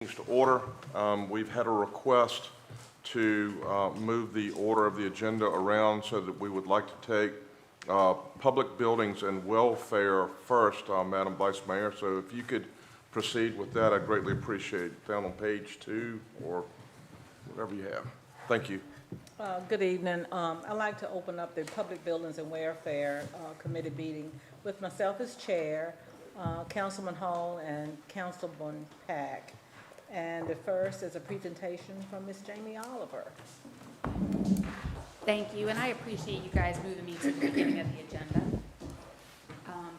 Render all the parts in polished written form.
To order. We've had a request to move the order of the agenda around so that we would like to take public buildings and welfare first, Madam Vice Mayor. So if you could proceed with that, I'd greatly appreciate it. Down on page 2 or whatever you have. Thank you. Good evening. I'd like to open up the Public Buildings and Welfare Committee meeting with myself as chair, Councilman Hall and Councilman Pack. And the first is a presentation from Ms. Jamie Oliver. Thank you, and I appreciate you guys moving me to the beginning of the agenda.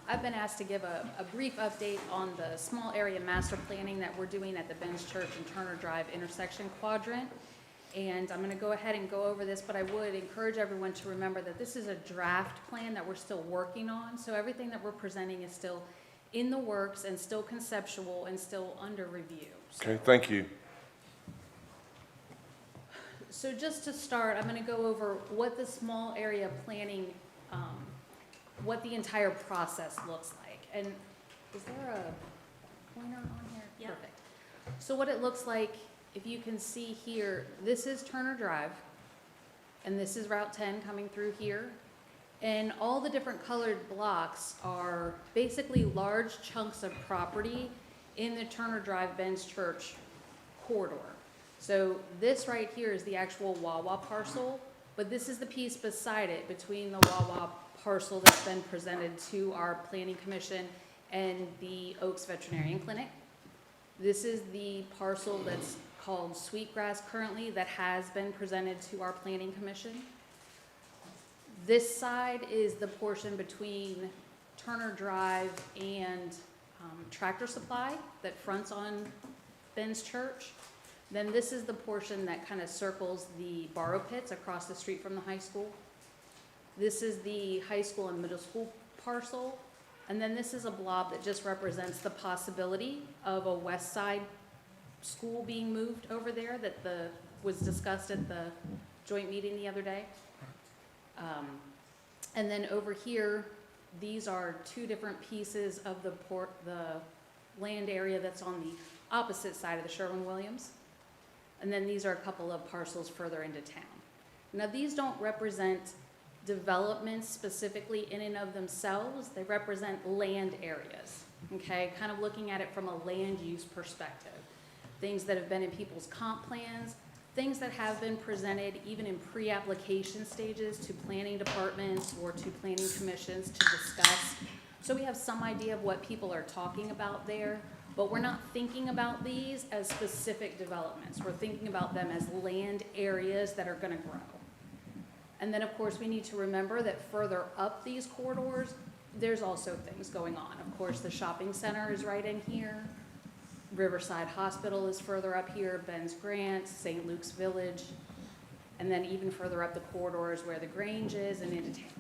I've been asked to give a brief update on the small area master planning that we're doing at the Benz Church and Turner Drive intersection quadrant. And I'm going to go ahead and go over this, but I would encourage everyone to remember that this is a draft plan that we're still working on. So everything that we're presenting is still in the works and still conceptual and still under review. Okay, thank you. So just to start, I'm going to go over what the small area planning, what the entire process looks like. And is there a pointer on here? Yeah. Perfect. So what it looks like, if you can see here, this is Turner Drive, and this is Route 10 coming through here. And all the different colored blocks are basically large chunks of property in the Turner Drive Benz Church corridor. So this right here is the actual Wawa parcel, but this is the piece beside it between the Wawa parcel that's been presented to our Planning Commission and the Oaks Veterinarian Clinic. This is the parcel that's called Sweetgrass currently that has been presented to our Planning Commission. This side is the portion between Turner Drive and Tractor Supply that fronts on Ben's Church. Then this is the portion that kind of circles the borrow pits across the street from the high school. This is the high school and middle school parcel. And then this is a blob that just represents the possibility of a west side school being moved over there that was discussed at the joint meeting the other day. And then over here, these are two different pieces of the land area that's on the opposite side of the Sherwin-Williams. And then these are a couple of parcels further into town. Now these don't represent developments specifically in and of themselves. They represent land areas, okay? Kind of looking at it from a land use perspective. Things that have been in people's comp plans, things that have been presented even in pre-application stages to planning departments or to planning commissions to discuss. So we have some idea of what people are talking about there, but we're not thinking about these as specific developments. We're thinking about them as land areas that are gonna grow. And then of course we need to remember that further up these corridors, there's also things going on. Of course the shopping center is right in here. Riverside Hospital is further up here, Ben's Grant, St. Luke's Village, and then even further up the corridors where the Grange is and into town.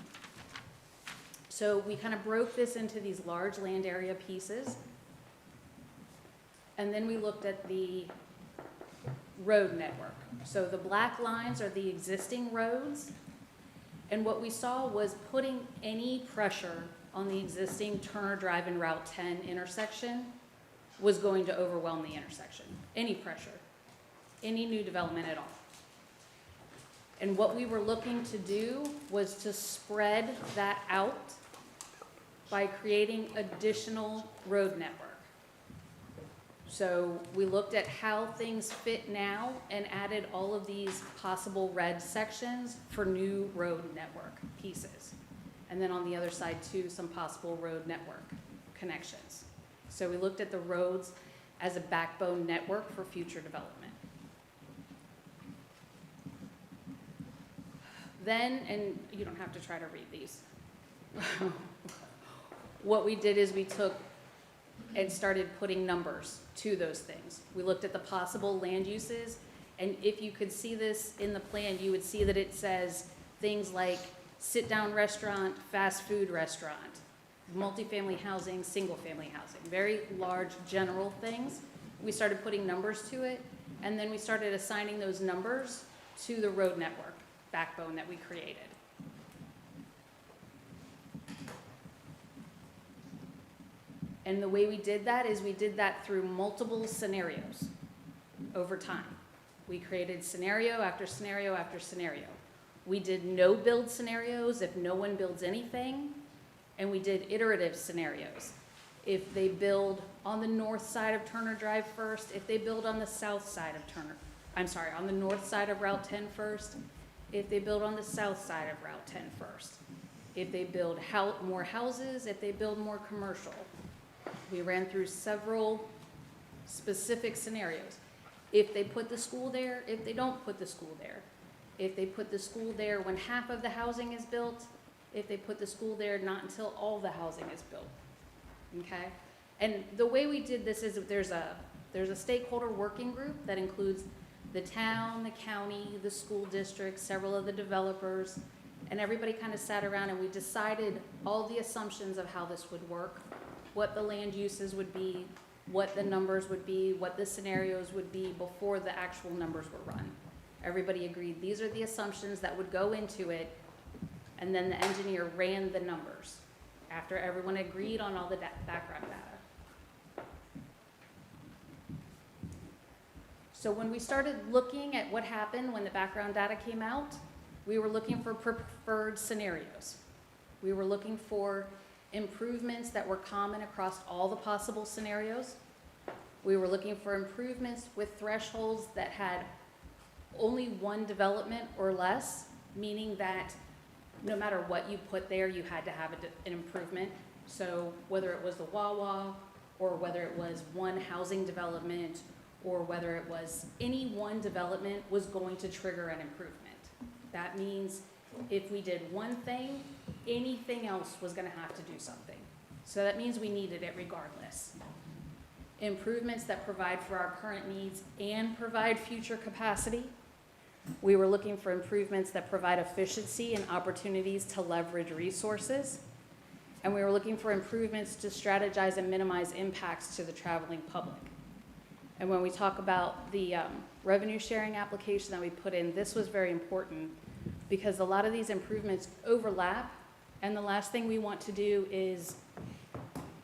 So we kind of broke this into these large land area pieces. And then we looked at the road network. So the black lines are the existing roads. And what we saw was putting any pressure on the existing Turner Drive and Route 10 intersection was going to overwhelm the intersection. Any pressure, any new development at all. And what we were looking to do was to spread that out by creating additional road network. So we looked at how things fit now and added all of these possible red sections for new road network pieces. And then on the other side too, some possible road network connections. So we looked at the roads as a backbone network for future development. Then, and you don't have to try to read these. What we did is we took and started putting numbers to those things. We looked at the possible land uses, and if you could see this in the plan, you would see that it says things like sit-down restaurant, fast food restaurant, multifamily housing, single-family housing, very large general things. We started putting numbers to it, and then we started assigning those numbers to the road network backbone that we created. And the way we did that is we did that through multiple scenarios. over time. We created scenario after scenario after scenario. We did no build scenarios if no one builds anything, and we did iterative scenarios. If they build on the north side of Turner Drive first, if they build on the south side of on the north side of Route 10 first, if they build on the south side of Route 10 first, if they build more houses, if they build more commercial. We ran through several specific scenarios. If they put the school there, if they don't put the school there. If they put the school there when half of the housing is built, if they put the school there not until all the housing is built, okay? And the way we did this is there's a stakeholder working group that includes the town, the county, the school district, several of the developers, and everybody kind of sat around and we decided all the assumptions of how this would work, what the land uses would be, what the numbers would be, what the scenarios would be before the actual numbers were run. Everybody agreed these are the assumptions that would go into it, and then the engineer ran the numbers after everyone agreed on all the background data. So when we started looking at what happened when the background data came out, we were looking for preferred scenarios. We were looking for improvements that were common across all the possible scenarios. We were looking for improvements with thresholds that had only one development or less, meaning that no matter what you put there, you had to have an improvement. So whether it was the Wawa, or whether it was one housing development, or whether it was any one development was going to trigger an improvement. That means if we did one thing, anything else was gonna have to do something. So that means we needed it regardless. Improvements that provide for our current needs and provide future capacity. We were looking for improvements that provide efficiency and opportunities to leverage resources. And we were looking for improvements to strategize and minimize impacts to the traveling public. And when we talk about the revenue sharing application that we put in, this was very important because a lot of these improvements overlap, and the last thing we want to do is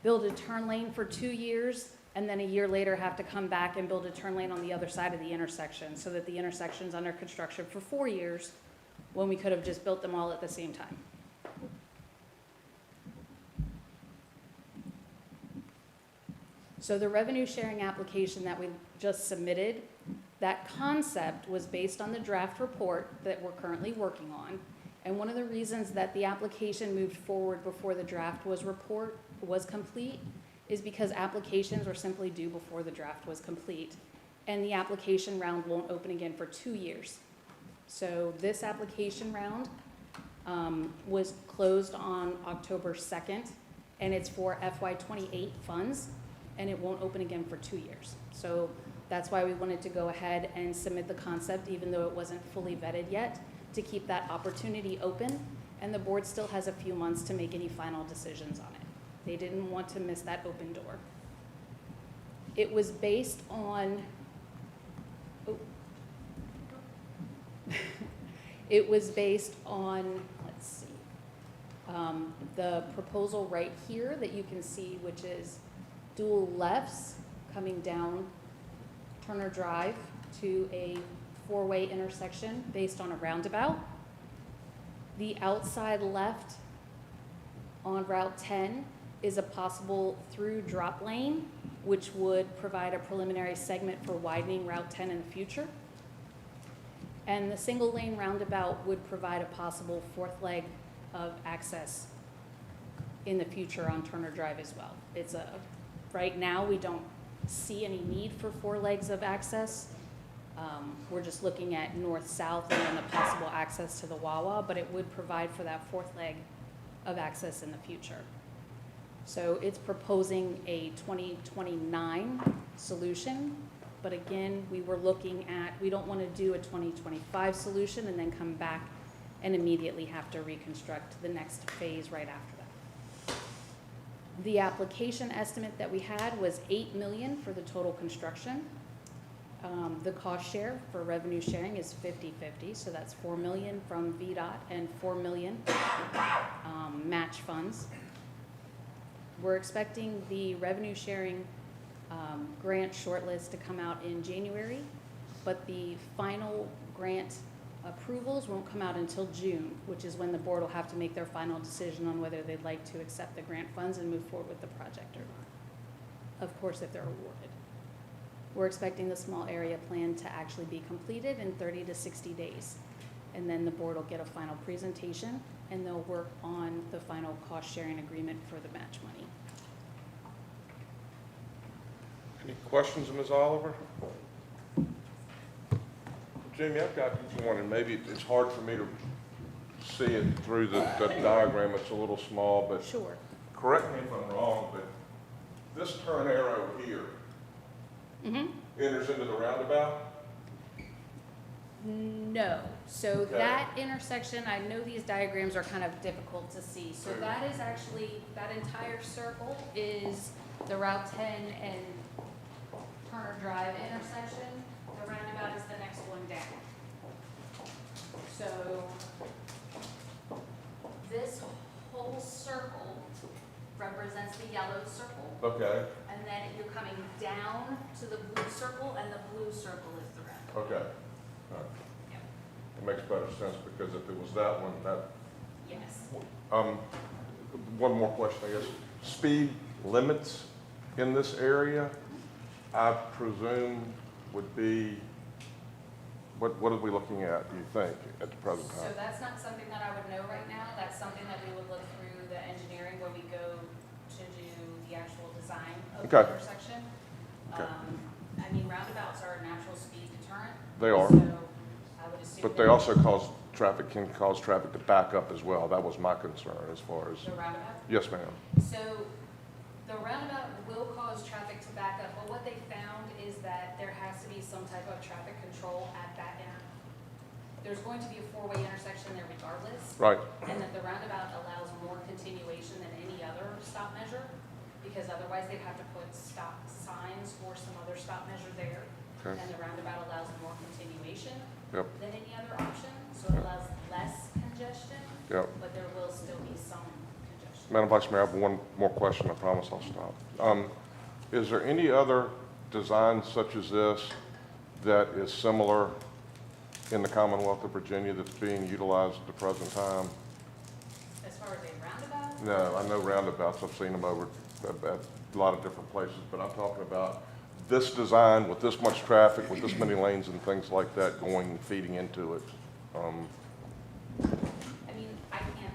build a turn lane for 2 years and then a year later have to come back and build a turn lane on the other side of the intersection so that the intersection's under construction for 4 years when we could have just built them all at the same time. So the revenue sharing application that we just submitted, that concept was based on the draft report that we're currently working on. And one of the reasons that the application moved forward before the draft report was complete is because applications were simply due before the draft was complete. And the application round won't open again for 2 years. So this application round was closed on October 2nd, and it's for FY28 funds, and it won't open again for 2 years. So that's why we wanted to go ahead and submit the concept, even though it wasn't fully vetted yet, to keep that opportunity open, and the board still has a few months to make any final decisions on it. They didn't want to miss that open door. It was based on, it was based on, let's see, the proposal right here that you can see, which is dual lefts coming down Turner Drive to a 4-way intersection based on a roundabout. The outside left on Route 10 is a possible through drop lane, which would provide a preliminary segment for widening Route 10 in the future. And the single lane roundabout would provide a possible 4th leg of access in the future on Turner Drive as well. Right now, we don't see any need for 4 legs of access. We're just looking at north-south and then the possible access to the Wawa, but it would provide for that 4th leg of access in the future. So it's proposing a 2029 solution, but again, we were looking at, we don't want to do a 2025 solution and then come back and immediately have to reconstruct the next phase right after that. The application estimate that we had was $8 million for the total construction. The cost share for revenue sharing is 50-50, so that's $4 million from VDOT and $4 million match funds. We're expecting the revenue sharing grant shortlist to come out in January, but the final grant approvals won't come out until June, which is when the board will have to make their final decision on whether they'd like to accept the grant funds and move forward with the project or not. Of course, if they're awarded. We're expecting the small area plan to actually be completed in 30 to 60 days. And then the board will get a final presentation and they'll work on the final cost sharing agreement for the match money. Any questions, Ms. Oliver? Jamie, I've got one, and maybe it's hard for me to see it through the diagram. It's a little small, but Sure. correct me if I'm wrong, but this turn arrow here enters into the roundabout? No. So Okay. that intersection, I know these diagrams are kind of difficult to see. So that is actually, that entire circle is the Route 10 and Turner Drive intersection. The roundabout is the next one down. So this whole circle represents the yellow circle. Okay, And then you're coming down to the blue circle, and the blue circle is the roundabout. okay. All right. Yep. It makes better sense, because if it was that one, that, Yes. one more question, I guess. Speed limits in this area, I presume, would be, what are we looking at, do you think, at the present So time? that's not something that I would know right now. That's something that we would look through the engineering when we go to do the actual design of the Okay. intersection. Okay. I mean, roundabouts are a natural speed deterrent. They are. So I would assume. But they that also can cause traffic to back up as well. That was my concern as far as, The roundabout? yes, ma'am. So the roundabout will cause traffic to back up, but what they found is that there has to be some type of traffic control at that There's going to be a four-way intersection there regardless. Right, And that the roundabout allows more continuation than any other stop measure, because otherwise they'd have to put stop signs or some other stop measure there. okay, And the roundabout allows more continuation yep, than any other option, so it allows less congestion, yep. but there will still be some congestion. Madam Vice Mayor, I have one more question, I promise I'll stop. Is there any other design such as this that is similar in the Commonwealth of Virginia that's being utilized at the present time? As far as a roundabout, No, I know roundabouts, I've seen them over at a lot of different places, but I'm talking about this design with this much traffic, with this many lanes and things like that going, feeding into it. I mean, I can't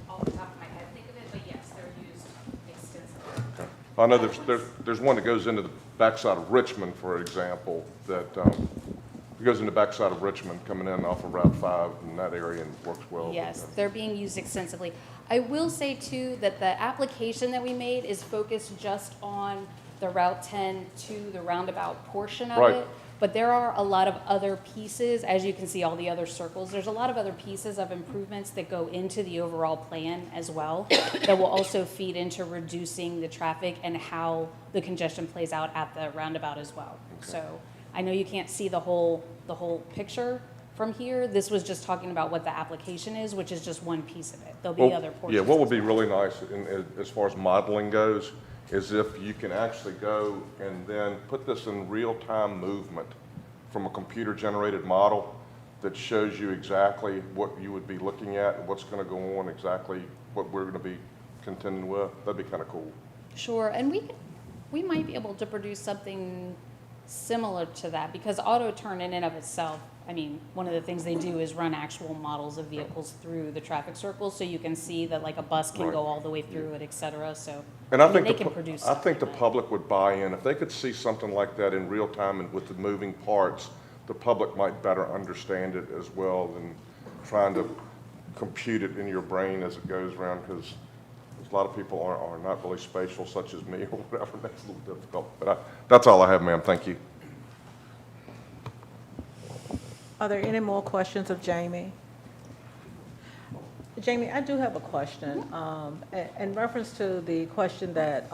off the top of my head think of it, but yes, they're used extensively. Okay. I know there's one that goes into the backside of Richmond, for example, that it goes in the backside of Richmond, coming in off of Route 5 in that area, and works well. Yes, they're being used extensively. I will say too that the application that we made is focused just on the Route 10 to the roundabout portion of Right. it. But there are a lot of other pieces, as you can see all the other circles, there's a lot of other pieces of improvements that go into the overall plan as well that will also feed into reducing the traffic and how the congestion plays out at the roundabout as well. So I know you can't see the whole picture from here. This was just talking about what the application is, which is just one piece of it. There'll be other portions. Yeah, what would as be well. really nice as far as modeling goes is if you can actually go and then put this in real-time movement from a computer-generated model that shows you exactly what you would be looking at and what's going to go on, exactly what we're going to be contending with. That'd be kind of cool. Sure, and we might be able to produce something similar to that, because auto turn in and of itself, I mean, one of the things they do is run actual models of vehicles through the traffic circles, so you can see that like a bus can Right. go all the way through it, et cetera, so. And I mean, think they the can pu- produce I think the something. public would buy in. If they could see something like that in real time and with the moving parts, the public might better understand it as well than trying to compute it in your brain as it goes around, because a lot of people are not really spatial, such as me or whatever. That's a little difficult. But that's all I have, ma'am. Thank you. Are there any more questions of Jamie? Jamie, I do have a question. In reference to the question that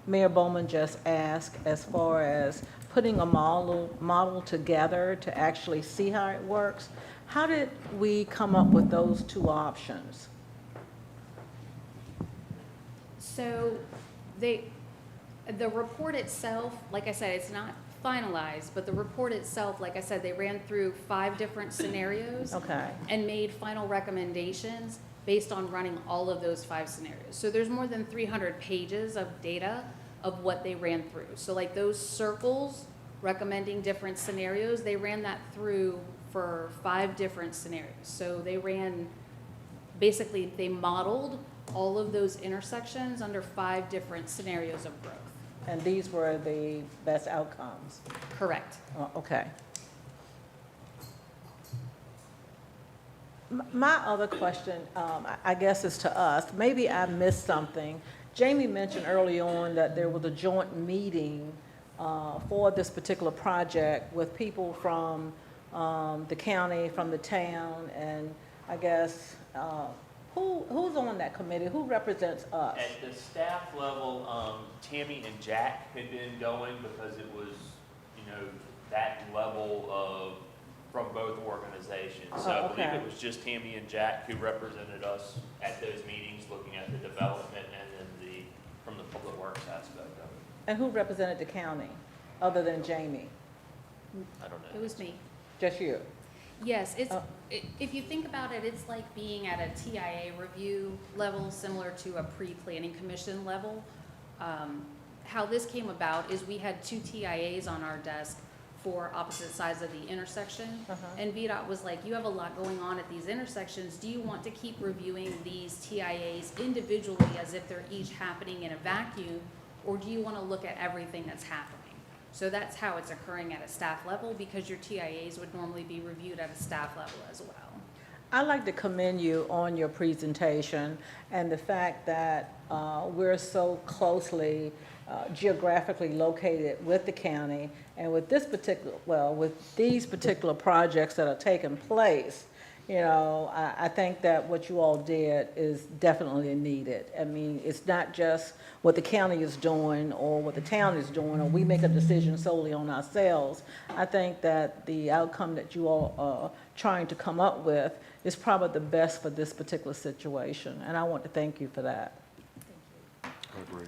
Mayor Bowman just asked, as far as putting a model together to actually see how it works, how did we come up with those two options? So they, The report itself, like I said, it's not finalized, but the report itself, like I said, they ran through 5 different scenarios Okay, and made final recommendations based on running all of those 5 scenarios. So there's more than 300 pages of data of what they ran through. So like those circles recommending different scenarios, they ran that through for 5 different scenarios. So they ran, basically they modeled all of those intersections under 5 different scenarios of growth. and these were the best outcomes? Correct. Okay. My other question, I guess is to us, maybe I missed something. Jamie mentioned early on that there was a joint meeting for this particular project with people from the county, from the town, and I guess, who's on that committee? Who represents us? At the staff level, Tammy and Jack had been going because it was, that level of, from both organizations. So I believe okay. it was just Tammy and Jack who represented us at those meetings, looking at the development and then from the public works aspect of it. And who represented the county, other than Jamie? I don't know. It was me. Just you? Yes, Oh. if you think about it, it's like being at a TIA review level, similar to a pre-planning commission level. How this came about is we had 2 TIAs on our desk for opposite sides of the intersection. And VDOT was like, you have a lot going on at these intersections. Do you want to keep reviewing these TIAs individually as if they're each happening in a vacuum? Or do you want to look at everything that's happening? So that's how it's occurring at a staff level, because your TIAs would normally be reviewed at a staff level as well. I'd like to commend you on your presentation and the fact that we're so closely geographically located with the county, and with this particular, with these particular projects that are taking place, I think that what you all did is definitely needed. I mean, it's not just what the county is doing or what the town is doing, or we make a decision solely on ourselves. I think that the outcome that you all are trying to come up with is probably the best for this particular situation, and I want to thank you for that. I agree.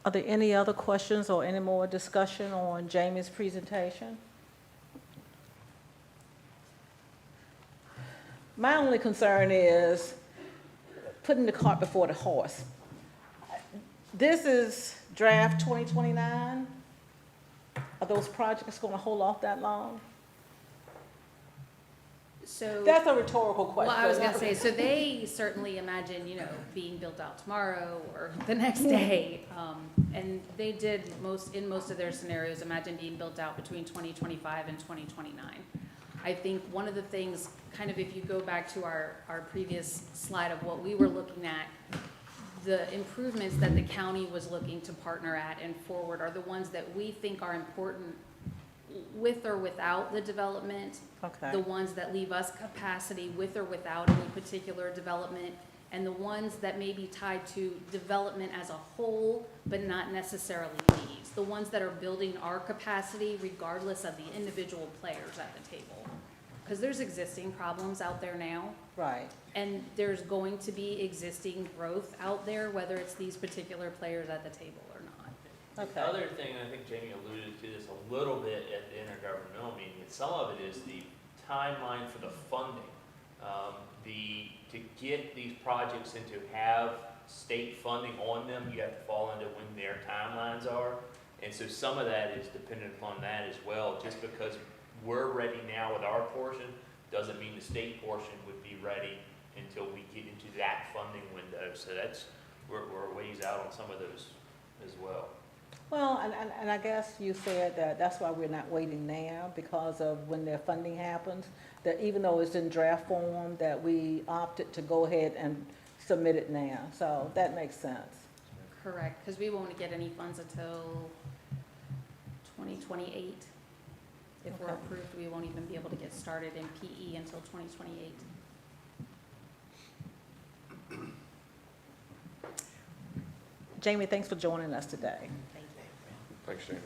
Are there any other questions or any more discussion on Jamie's presentation? My only concern is putting the cart before the horse. This is draft 2029. Are those projects going to hold off that long? So. That's a rhtorical question. Well, I was gonna say, so they certainly imagine, being built out tomorrow or the next day. And they did in most of their scenarios, imagine being built out between 2025 and 2029. I think one of the things, kind of if you go back to our previous slide of what we were looking at, the improvements that the county was looking to partner at and forward are the ones that we think are important with or without the development. Okay. The ones that leave us capacity with or without any particular development, and the ones that may be tied to development as a whole, but not necessarily needs. The ones that are building our capacity regardless of the individual players at the table. Because there's existing problems out there now, Right. and there's going to be existing growth out there, whether it's these particular players at the table or not. Okay. The other thing, and I think Jamie alluded to this a little bit at the intergovernmental meeting, and some of it is the timeline for the funding. To get these projects and to have state funding on them, you have to fall into when their timelines are. And so some of that is dependent upon that as well. Just because we're ready now with our portion, doesn't mean the state portion would be ready until we get into that funding window. So we're a ways out on some of those as well. Well, and I guess you said that that's why we're not waiting now, because of when their funding happens, that even though it's in draft form, that we opted to go ahead and submit it now. So that makes sense. Correct, because we won't get any funds until 2028. If we're Okay. approved, we won't even be able to get started in PE until 2028. Jamie, thanks for joining us today. Thank you. Thanks, Jamie.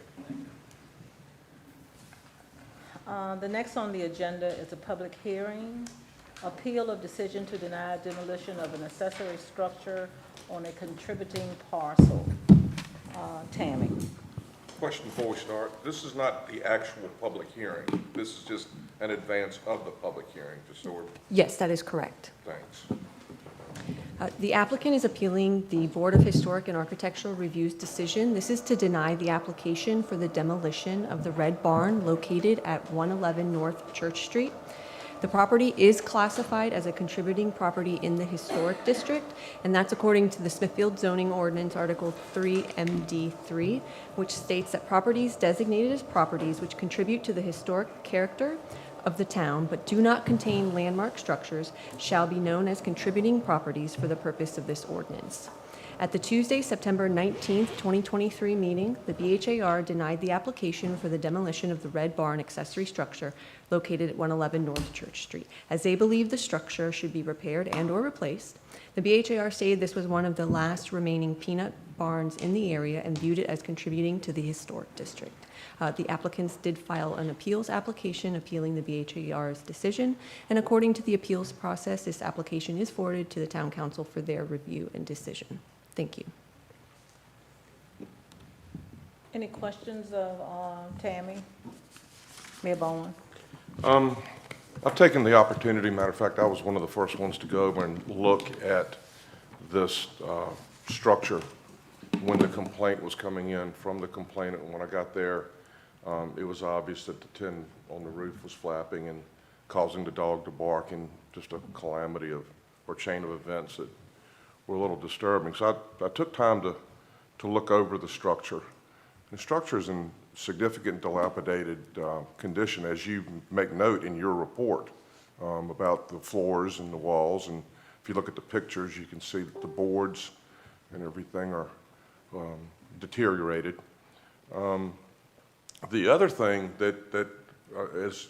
The next on the agenda is a public hearing, appeal of decision to deny demolition of an accessory structure on a contributing parcel. Tammy. Question before we start. This is not the actual public hearing. This is just an advance of the public hearing, just so we're, Yes, that is correct. thanks. The applicant is appealing the Board of Historic and Architectural Review's decision. This is to deny the application for the demolition of the Red Barn located at 111 North Church Street. The property is classified as a contributing property in the Historic District, and that's according to the Smithfield Zoning Ordinance, Article 3 MD3, which states that properties designated as properties which contribute to the historic character of the town but do not contain landmark structures shall be known as contributing properties for the purpose of this ordinance. At the Tuesday, September 19th, 2023 meeting, the BHAR denied the application for the demolition of the Red Barn accessory structure located at 111 North Church Street, as they believe the structure should be repaired and/or replaced. The BHAR stated this was one of the last remaining peanut barns in the area and viewed it as contributing to the historic district. The applicants did file an appeals application appealing the BHAR's decision, and according to the appeals process, this application is forwarded to the town council for their review and decision. Thank you. Any questions of Tammy? Mayor Bowen? I've taken the opportunity, matter of fact, I was one of the first ones to go over and look at this structure when the complaint was coming in from the complainant. When I got there, it was obvious that the tin on the roof was flapping and causing the dog to bark, and just a calamity or chain of events that were a little disturbing. So I took time to look over the structure. The structure is in significant dilapidated condition, as you make note in your report about the floors and the walls. And if you look at the pictures, you can see that the boards and everything are deteriorated. The other thing that is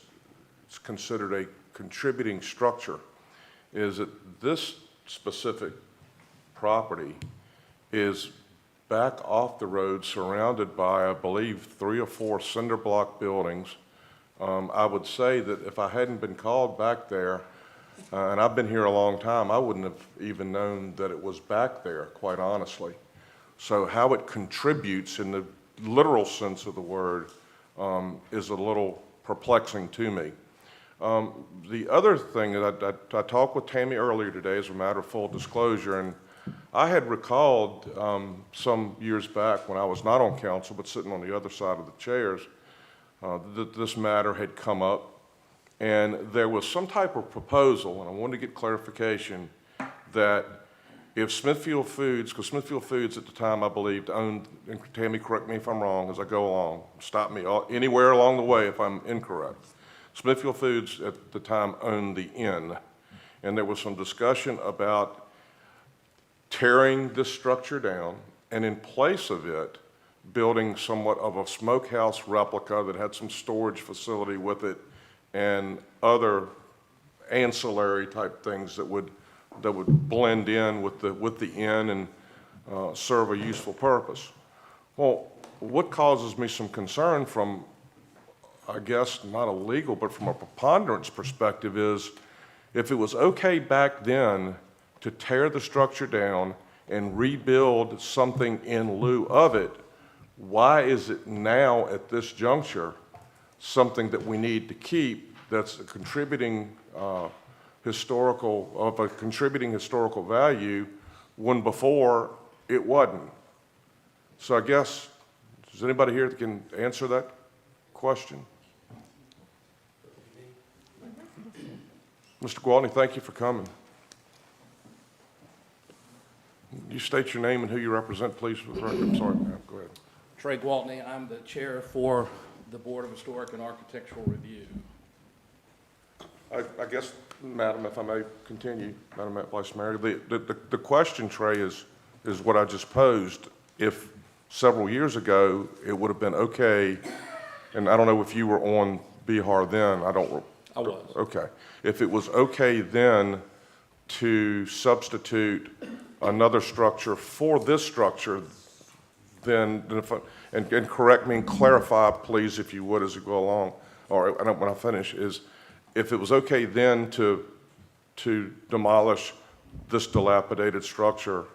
considered a contributing structure is that this specific property is back off the road, surrounded by, I believe, 3 or 4 cinder block buildings. I would say that if I hadn't been called back there, and I've been here a long time, I wouldn't have even known that it was back there, quite honestly. So how it contributes in the literal sense of the word is a little perplexing to me. The other thing that I talked with Tammy earlier today, as a matter of full disclosure, and I had recalled some years back when I was not on council but sitting on the other side of the chairs that this matter had come up, and there was some type of proposal, and I wanted to get clarification, that if Smithfield Foods, because Smithfield Foods at the time I believed owned, and Tammy, correct me if I'm wrong as I go along, stop me anywhere along the way if I'm incorrect. Smithfield Foods at the time owned the inn, and there was some discussion about tearing this structure down, and in place of it, building somewhat of a smokehouse replica that had some storage facility with it and other ancillary type things that would blend in with the inn and serve a useful purpose. Well, what causes me some concern from, I guess, not a legal, but from a preponderance perspective is, if it was okay back then to tear the structure down and rebuild something in lieu of it, why is it now at this juncture something that we need to keep that's a contributing historical value when before it wasn't? So I guess, is anybody here that can answer that question? Mr. Gwaltney, thank you for coming. You state your name and who you represent, please, for the record. I'm sorry, ma'am. Go ahead. Trey Gwaltney, I'm the chair for the Board of Historic and Architectural Review. I guess, Madam, if I may continue, Madam Vice Mayor, the question, Trey, is what I just posed. If several years ago it would have been okay, and I don't know if you were on BHAR then, I was. Okay. If it was okay then to substitute another structure for this structure, then, and correct me and clarify, please, if you would, as we go along, or when I finish, is if it was okay then to demolish this dilapidated structure,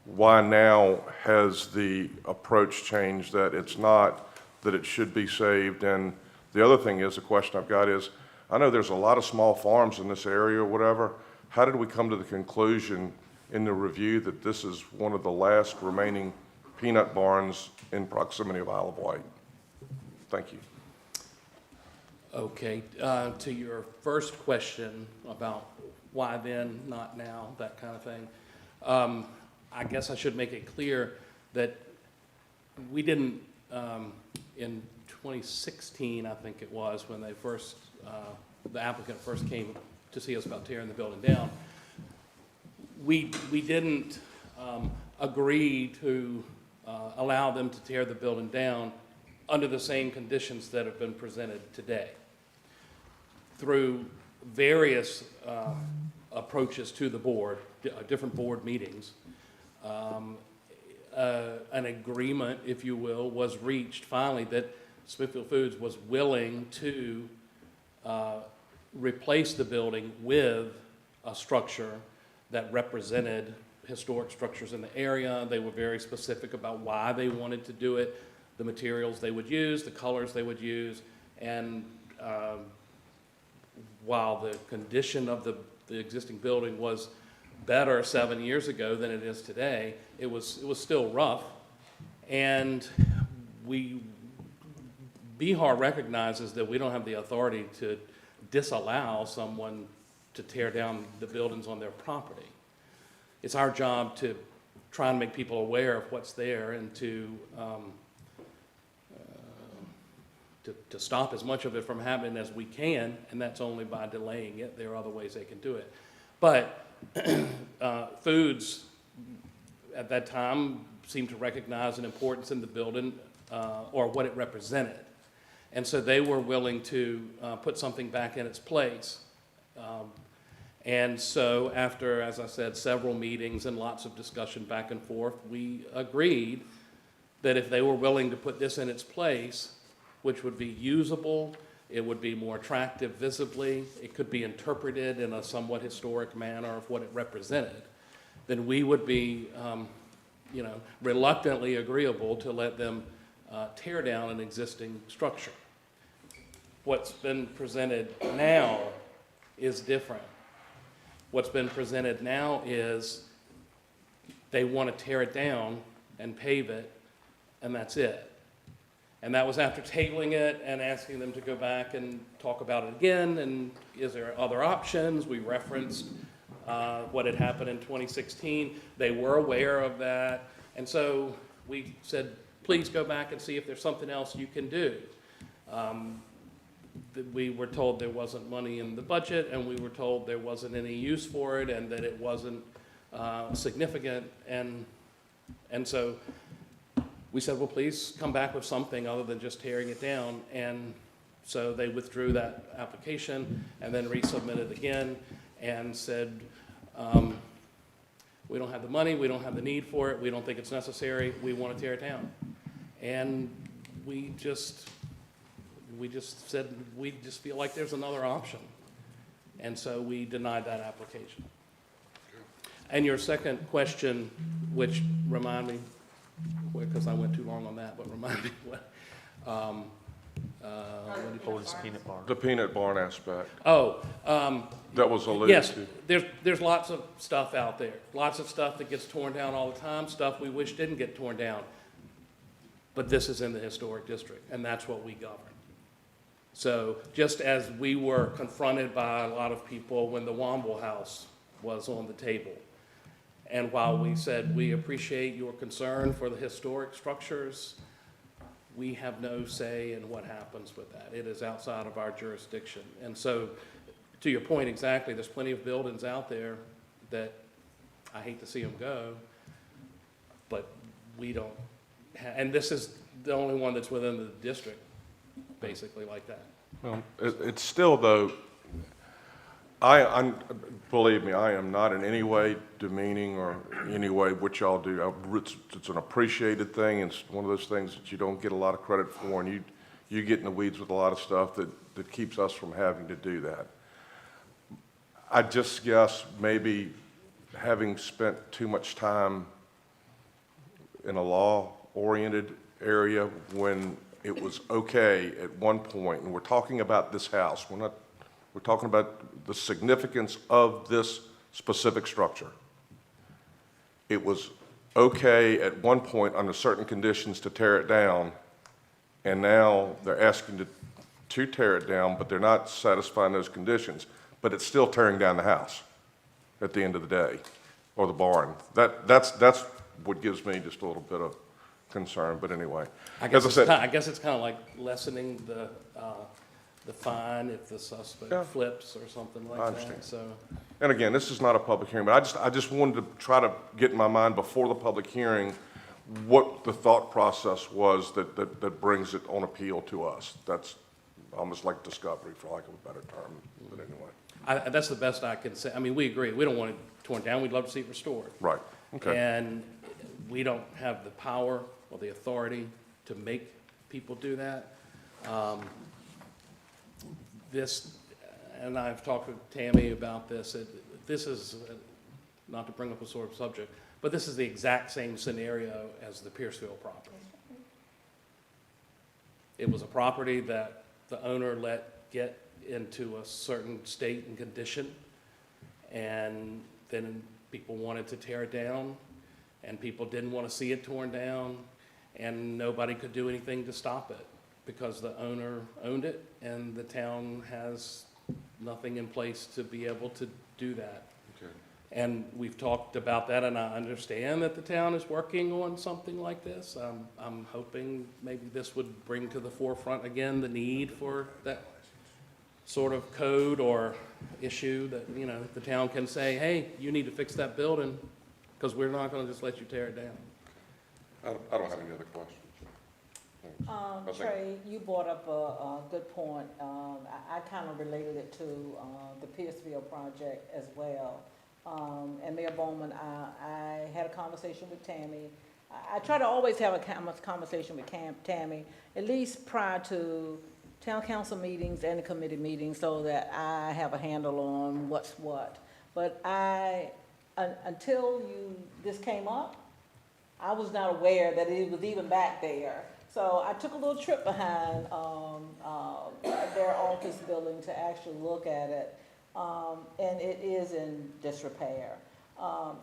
why now has the approach changed that it's not, that it should be saved? And the other thing is, the question I've got is, I know there's a lot of small farms in this area or whatever. How did we come to the conclusion in the review that this is one of the last remaining peanut barns in proximity of Isle of Wight? Thank you. Okay, to your first question about why then, not now, that kind of thing. I guess I should make it clear that we didn't, in 2016, I think it was, when they first, the applicant first came to see us about tearing the building down, we didn't agree to allow them to tear the building down under the same conditions that have been presented today. Through various approaches to the board, different board meetings, an agreement, if you will, was reached finally that Smithfield Foods was willing to replace the building with a structure that represented historic structures in the area. They were very specific about why they wanted to do it, the materials they would use, the colors they would use, and while the condition of the existing building was better 7 years ago than it is today, it was still rough. And BHAR recognizes that we don't have the authority to disallow someone to tear down the buildings on their property. It's our job to try and make people aware of what's there and to stop as much of it from happening as we can, and that's only by delaying it. There are other ways they can do it. But Foods at that time seemed to recognize an importance in the building or what it represented. And so they were willing to put something back in its place. And so after, as I said, several meetings and lots of discussion back and forth, we agreed that if they were willing to put this in its place, which would be usable, it would be more attractive visibly, it could be interpreted in a somewhat historic manner of what it represented, then we would be, reluctantly agreeable to let them tear down an existing structure. What's been presented now is different. What's been presented now is they want to tear it down and pave it, and that's it. And that was after tabling it and asking them to go back and talk about it again, and is there other options? We referenced what had happened in 2016. They were aware of that, and so we said, please go back and see if there's something else you can do. We were told there wasn't money in the budget, and we were told there wasn't any use for it, and that it wasn't significant, and so we said, well, please come back with something other than just tearing it down. And so they withdrew that application and then resubmitted again and said, we don't have the money, we don't have the need for it, we don't think it's necessary, we want to tear it down. And we just said, we just feel like there's another option. And so we denied that application. And your second question, which remind me, because I went too long on that, but remind me what, peanut bar. The peanut barn aspect, that was alluded yes, to. There's lots of stuff out there, lots of stuff that gets torn down all the time, stuff we wish didn't get torn down. But this is in the historic district, and that's what we govern. So just as we were confronted by a lot of people when the Womble House was on the table, and while we said we appreciate your concern for the historic structures, we have no say in what happens with that. It is outside of our jurisdiction. And so, to your point exactly, there's plenty of buildings out there that I hate to see them go, but we don't, and this is the only one that's within the district, basically like that. well, it's still though, believe me, I am not in any way demeaning or any way what y'all do. It's an appreciated thing. It's one of those things that you don't get a lot of credit for, and you get in the weeds with a lot of stuff that keeps us from having to do that. I just guess maybe having spent too much time in a law-oriented area when it was okay at one point, and we're talking about this house, we're talking about the significance of this specific structure. It was okay at one point under certain conditions to tear it down, and now they're asking to tear it down, but they're not satisfying those conditions, but it's still tearing down the house at the end of the day, or the barn. That's what gives me just a little bit of concern, but anyway. I guess As I said, it's kind of like lessening the fine if the Yeah. suspect flips or something like I that, understand. so. and again, this is not a public hearing, but I just wanted to try to get in my mind before the public hearing what the thought process was that brings it on appeal to us. That's almost like discovery, for lack of a better term, but anyway. That's the best I can say. I mean, we agree. We don't want it torn down. We'd love to see it restored. Right, okay. And we don't have the power or the authority to make people do that. This, and I've talked with Tammy about this, this is, not to bring up a sore subject, but this is the exact same scenario as the Pierceville property. It was a property that the owner let get into a certain state and condition, and then people wanted to tear it down, and people didn't want to see it torn down, and nobody could do anything to stop it because the owner owned it, and the town has nothing in place to be able to do that. Okay. And we've talked about that, and I understand that the town is working on something like this. I'm hoping maybe this would bring to the forefront again the need for that sort of code or issue that, you know, the town can say, hey, you need to fix that building, because we're not gonna just let you tear it down. I don't have any other questions. Thanks. I think- Trey, you brought up a good point. I kind of related it to the Pierceville project as well. And Mayor Bowman, I had a conversation with Tammy. I try to always have a conversation with Tammy, at least prior to town council meetings and the committee meetings, so that I have a handle on what's what. But until this came up, I was not aware that it was even back there. So I took a little trip behind their office building to actually look at it, and it is in disrepair.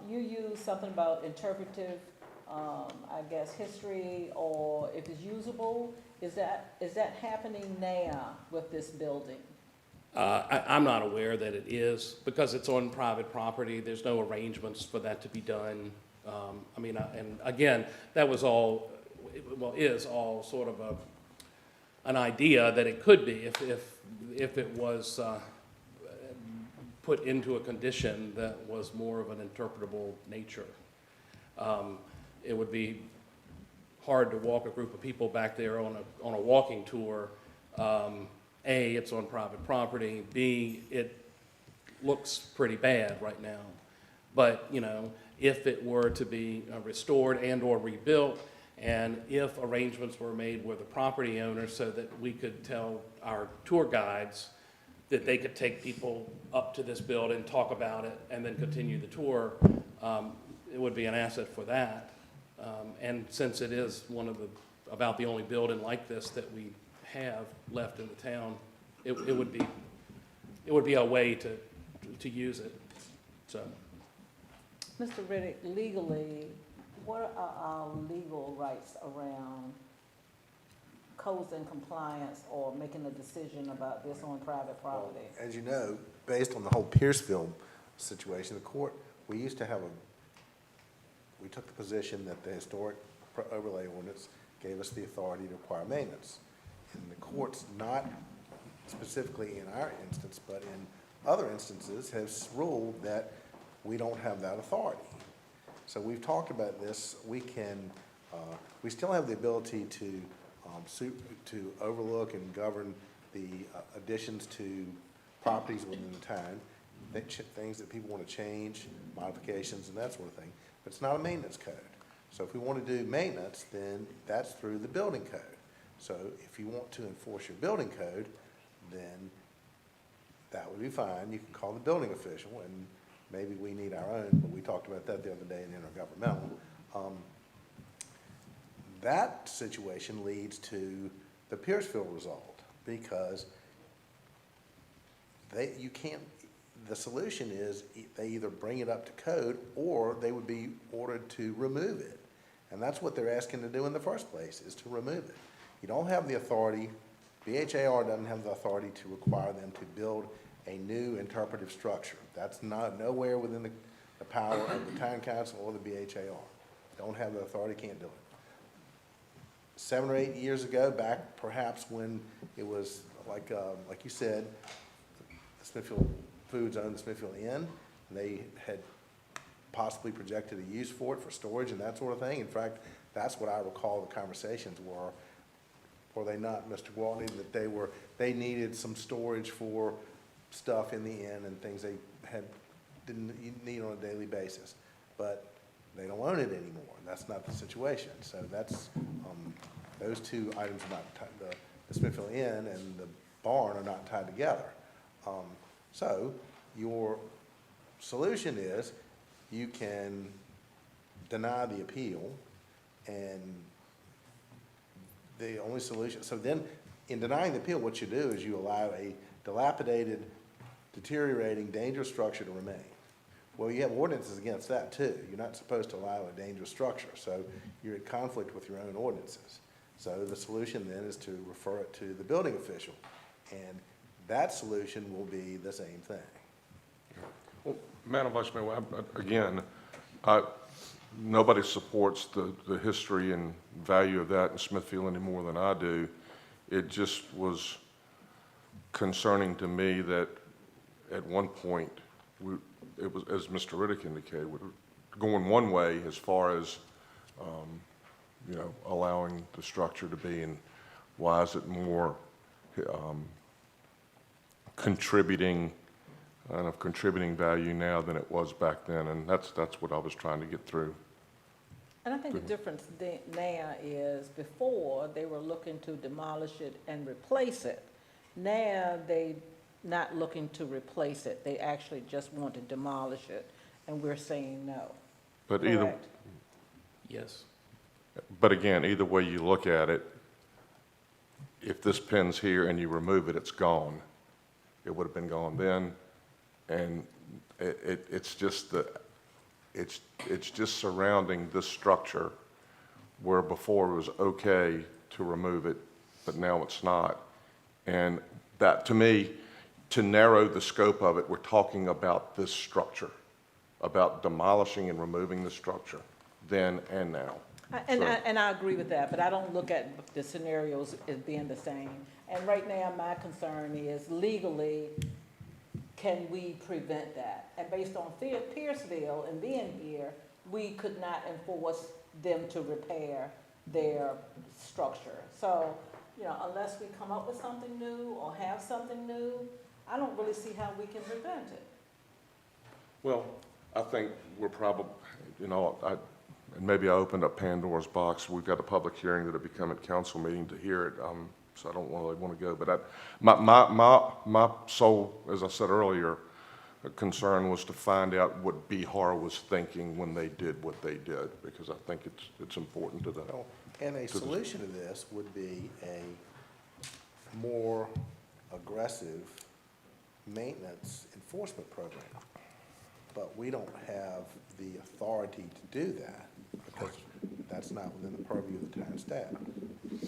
You used something about interpretive, I guess, history, or if it's usable. Is that happening now with this building? I'm not aware that it is, because it's on private property. There's no arrangements for that to be done. And again, that was all, well, is all sort of an idea that it could be if it was put into a condition that was more of an interpretable nature. It would be hard to walk a group of people back there on a walking tour. A, it's on private property. B, it looks pretty bad right now. But, you know, if it were to be restored and or rebuilt, and if arrangements were made with the property owner so that we could tell our tour guides that they could take people up to this building, talk about it, and then continue the tour, it would be an asset for that. And since it is about the only building like this that we have left in the town, it would be a way to use it, so. Mr. Riddick, legally, what are our legal rights around codes and compliance or making a decision about this on private property? As you know, based on the whole Pierceville situation, the court, we took the position that the historic overlay ordinance gave us the authority to require maintenance. And the courts, not specifically in our instance, but in other instances, has ruled that we don't have that authority. So we've talked about this. We still have the ability to overlook and govern the additions to properties within the town, things that people want to change, modifications, and that sort of thing. But it's not a maintenance code. So if we want to do maintenance, then that's through the building code. So if you want to enforce your building code, then that would be fine. You can call the building official, and maybe we need our own, but we talked about that the other day in intergovernmental. that situation leads to the Piercefield result, because you can't, the solution is they either bring it up to code or they would be ordered to remove it. And that's what they're asking to do in the first place, is to remove it. You don't have the authority, BHAR doesn't have the authority to require them to build a new interpretive structure. That's nowhere within the power of the town council or the BHAR. Don't have the authority, can't do it. 7 or 8 years ago, back perhaps when it was like you said, Smithfield Foods owned the Smithfield Inn, and they had possibly projected a use for it for storage and that sort of thing. In fact, that's what I recall the conversations were they not, Mr. Gwaltney, that they needed some storage for stuff in the inn and things they didn't need on a daily basis. But they don't own it anymore. That's not the situation. So that's, those two items are not tied, the Smithfield Inn and the barn are not tied together. So your solution is you can deny the appeal, and the only solution, so then in denying the appeal, what you do is you allow a dilapidated, deteriorating, dangerous structure to remain. Well, you have ordinances against that too. You're not supposed to allow a dangerous structure, so you're in conflict with your own ordinances. So the solution then is to refer it to the building official, and that solution will be the same thing. Well, Madam Vice Mayor, again, nobody supports the history and value of that in Smithfield any more than I do. It just was concerning to me that at one point, it was, as Mr. Riddick indicated, we were going one way as far as, allowing the structure to be, and why is it more contributing value now than it was back then, and that's what I was trying to get through. And I think the difference now is before they were looking to demolish it and replace it. Now they not looking to replace it. They actually just want to demolish it, and we're saying no. But Correct? Yes. But again, either way you look at it, if this pin's here and you remove it, it's gone. It would have been gone then, and it's just surrounding this structure where before it was okay to remove it, but now it's not. And that, to me, to narrow the scope of it, we're talking about this structure, about demolishing and removing the structure then and now. And I agree with that, but I don't look at the scenarios as being the same. And right now, my concern is legally, can we prevent that? And based on Pierceville and being here, we could not enforce them to repair their structure. So, unless we come up with something new or have something new, I don't really see how we can prevent it. Well, I think we're probably, and maybe I opened up Pandora's box. We've got a public hearing that'll be coming at council meeting to hear it, so I don't really want to go. But my sole, as I said earlier, concern was to find out what BHAR was thinking when they did what they did, because I think it's important to that. And a solution to this would be a more aggressive maintenance enforcement program. But we don't have the authority to do that, because that's not within the purview of the town staff.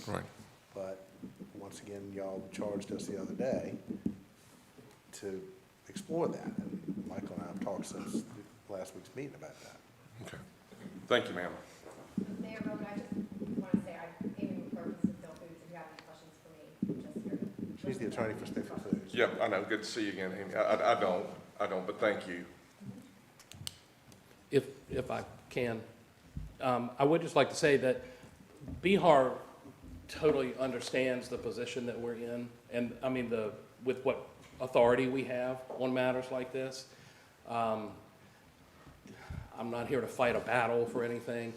Right. But once again, y'all charged us the other day to explore that, and Michael and I have talked since last week's meeting about that. Okay. Thank you, ma'am. Mayor Rowan, I just want to say, I'm Amy McClure from Smithfield Foods. If you have any questions for me, just here. She's the attorney for Smithfield Foods. Yeah, I know. Good to see you again, Amy. I don't, but thank you. If I can, I would just like to say that BHAR totally understands the position that we're in, and I mean, with what authority we have on matters like this. I'm not here to fight a battle for anything.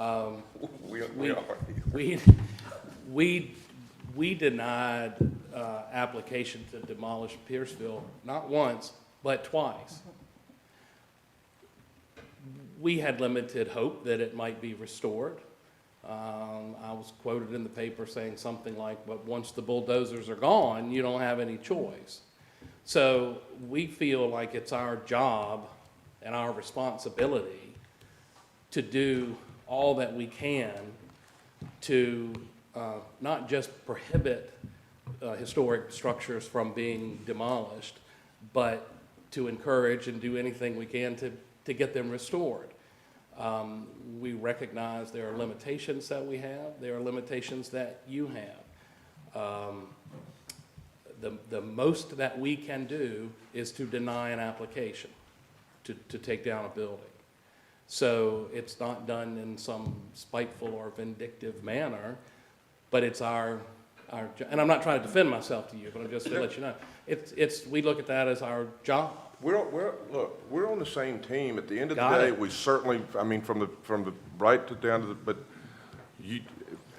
We are. We denied application to demolish Pierceville not once, but twice. We had limited hope that it might be restored. I was quoted in the paper saying something like, but once the bulldozers are gone, you don't have any choice. So we feel like it's our job and our responsibility to do all that we can to not just prohibit historic structures from being demolished, but to encourage and do anything we can to get them restored. We recognize there are limitations that we have. There are limitations that you have. The most that we can do is to deny an application to take down a building. So it's not done in some spiteful or vindictive manner, but it's our and I'm not trying to defend myself to you, but I'm just to let you know, we look at that as our job. Look, we're on the same team. At the end of the Got day, it. we certainly, I mean, from the right to down to the, but you,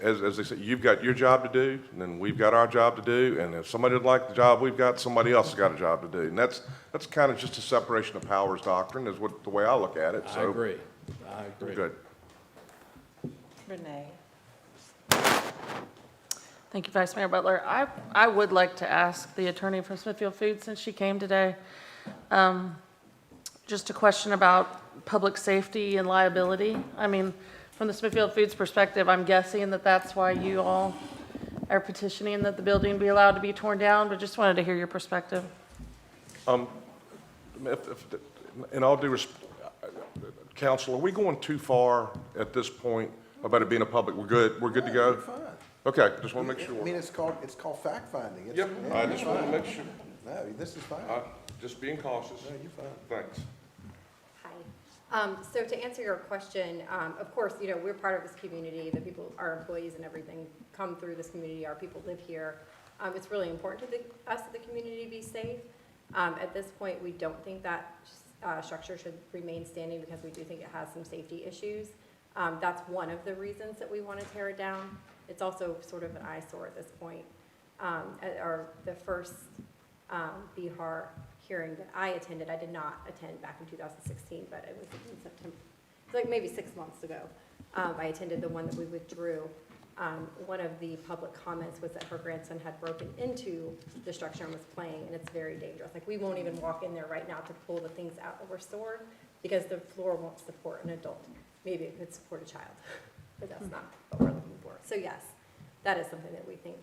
as they say, you've got your job to do, and then we've got our job to do, and if somebody doesn't like the job we've got, somebody else has got a job to do. And that's kind of just a separation of powers doctrine is the way I look at it, so. I agree. Good. Renee? Thank you, Vice Mayor Butler. I would like to ask the attorney from Smithfield Foods, since she came today, just a question about public safety and liability. I mean, from the Smithfield Foods perspective, I'm guessing that that's why you all are petitioning that the building be allowed to be torn down, but just wanted to hear your perspective. In all due respect, Counsel, are we going too far at this point about it being a public? We're good to go? You're fine. Okay, just want to make I mean, sure. it's called fact-finding. It's- Yep, yeah, I you're just want to fine. make sure. No, this is fine. Just being cautious. No, you're fine. Thanks. Hi. So to answer your question, of course, you know, we're part of this community, the people, our employees and everything come through this community, our people live here. It's really important to us, the community, be safe. At this point, we don't think that structure should remain standing because we do think it has some safety issues. That's one of the reasons that we want to tear it down. It's also sort of an eyesore at this point. The first BHAR hearing that I attended, I did not attend back in 2016, but it was in September, it's like maybe 6 months ago. I attended the one that we withdrew. One of the public comments was that her grandson had broken into the structure and was playing, and it's very dangerous. Like, we won't even walk in there right now to pull the things out that were stored because the floor won't support an adult. Maybe it could support a child, but that's not what we're looking for. So yes, that is something that we think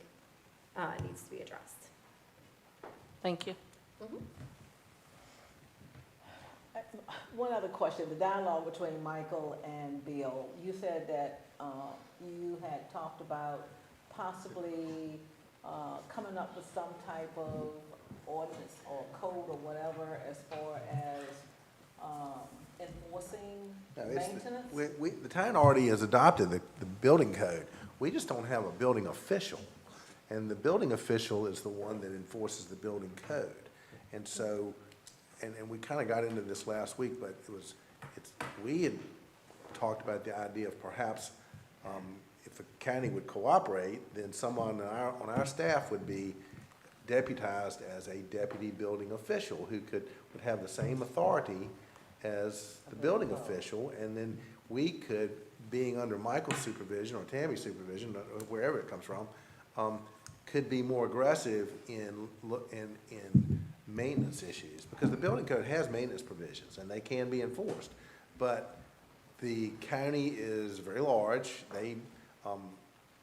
needs to be addressed. Thank you. One other question, the dialogue between Michael and Bill, you said that you had talked about possibly coming up with some type of ordinance or code or whatever as far as enforcing No, it's the- maintenance? The town already has adopted the building code. We just don't have a building official. And the building official is the one that enforces the building code. And so, and we kind of got into this last week, but we had talked about the idea of perhaps, if the county would cooperate, then someone on our staff would be deputized as a deputy building official who would have the same authority as the building official, and then we could, being under Michael's supervision or Tammy's supervision, or wherever it comes from, could be more aggressive in maintenance issues, because the building code has maintenance provisions, and they can be enforced. But the county is very large. They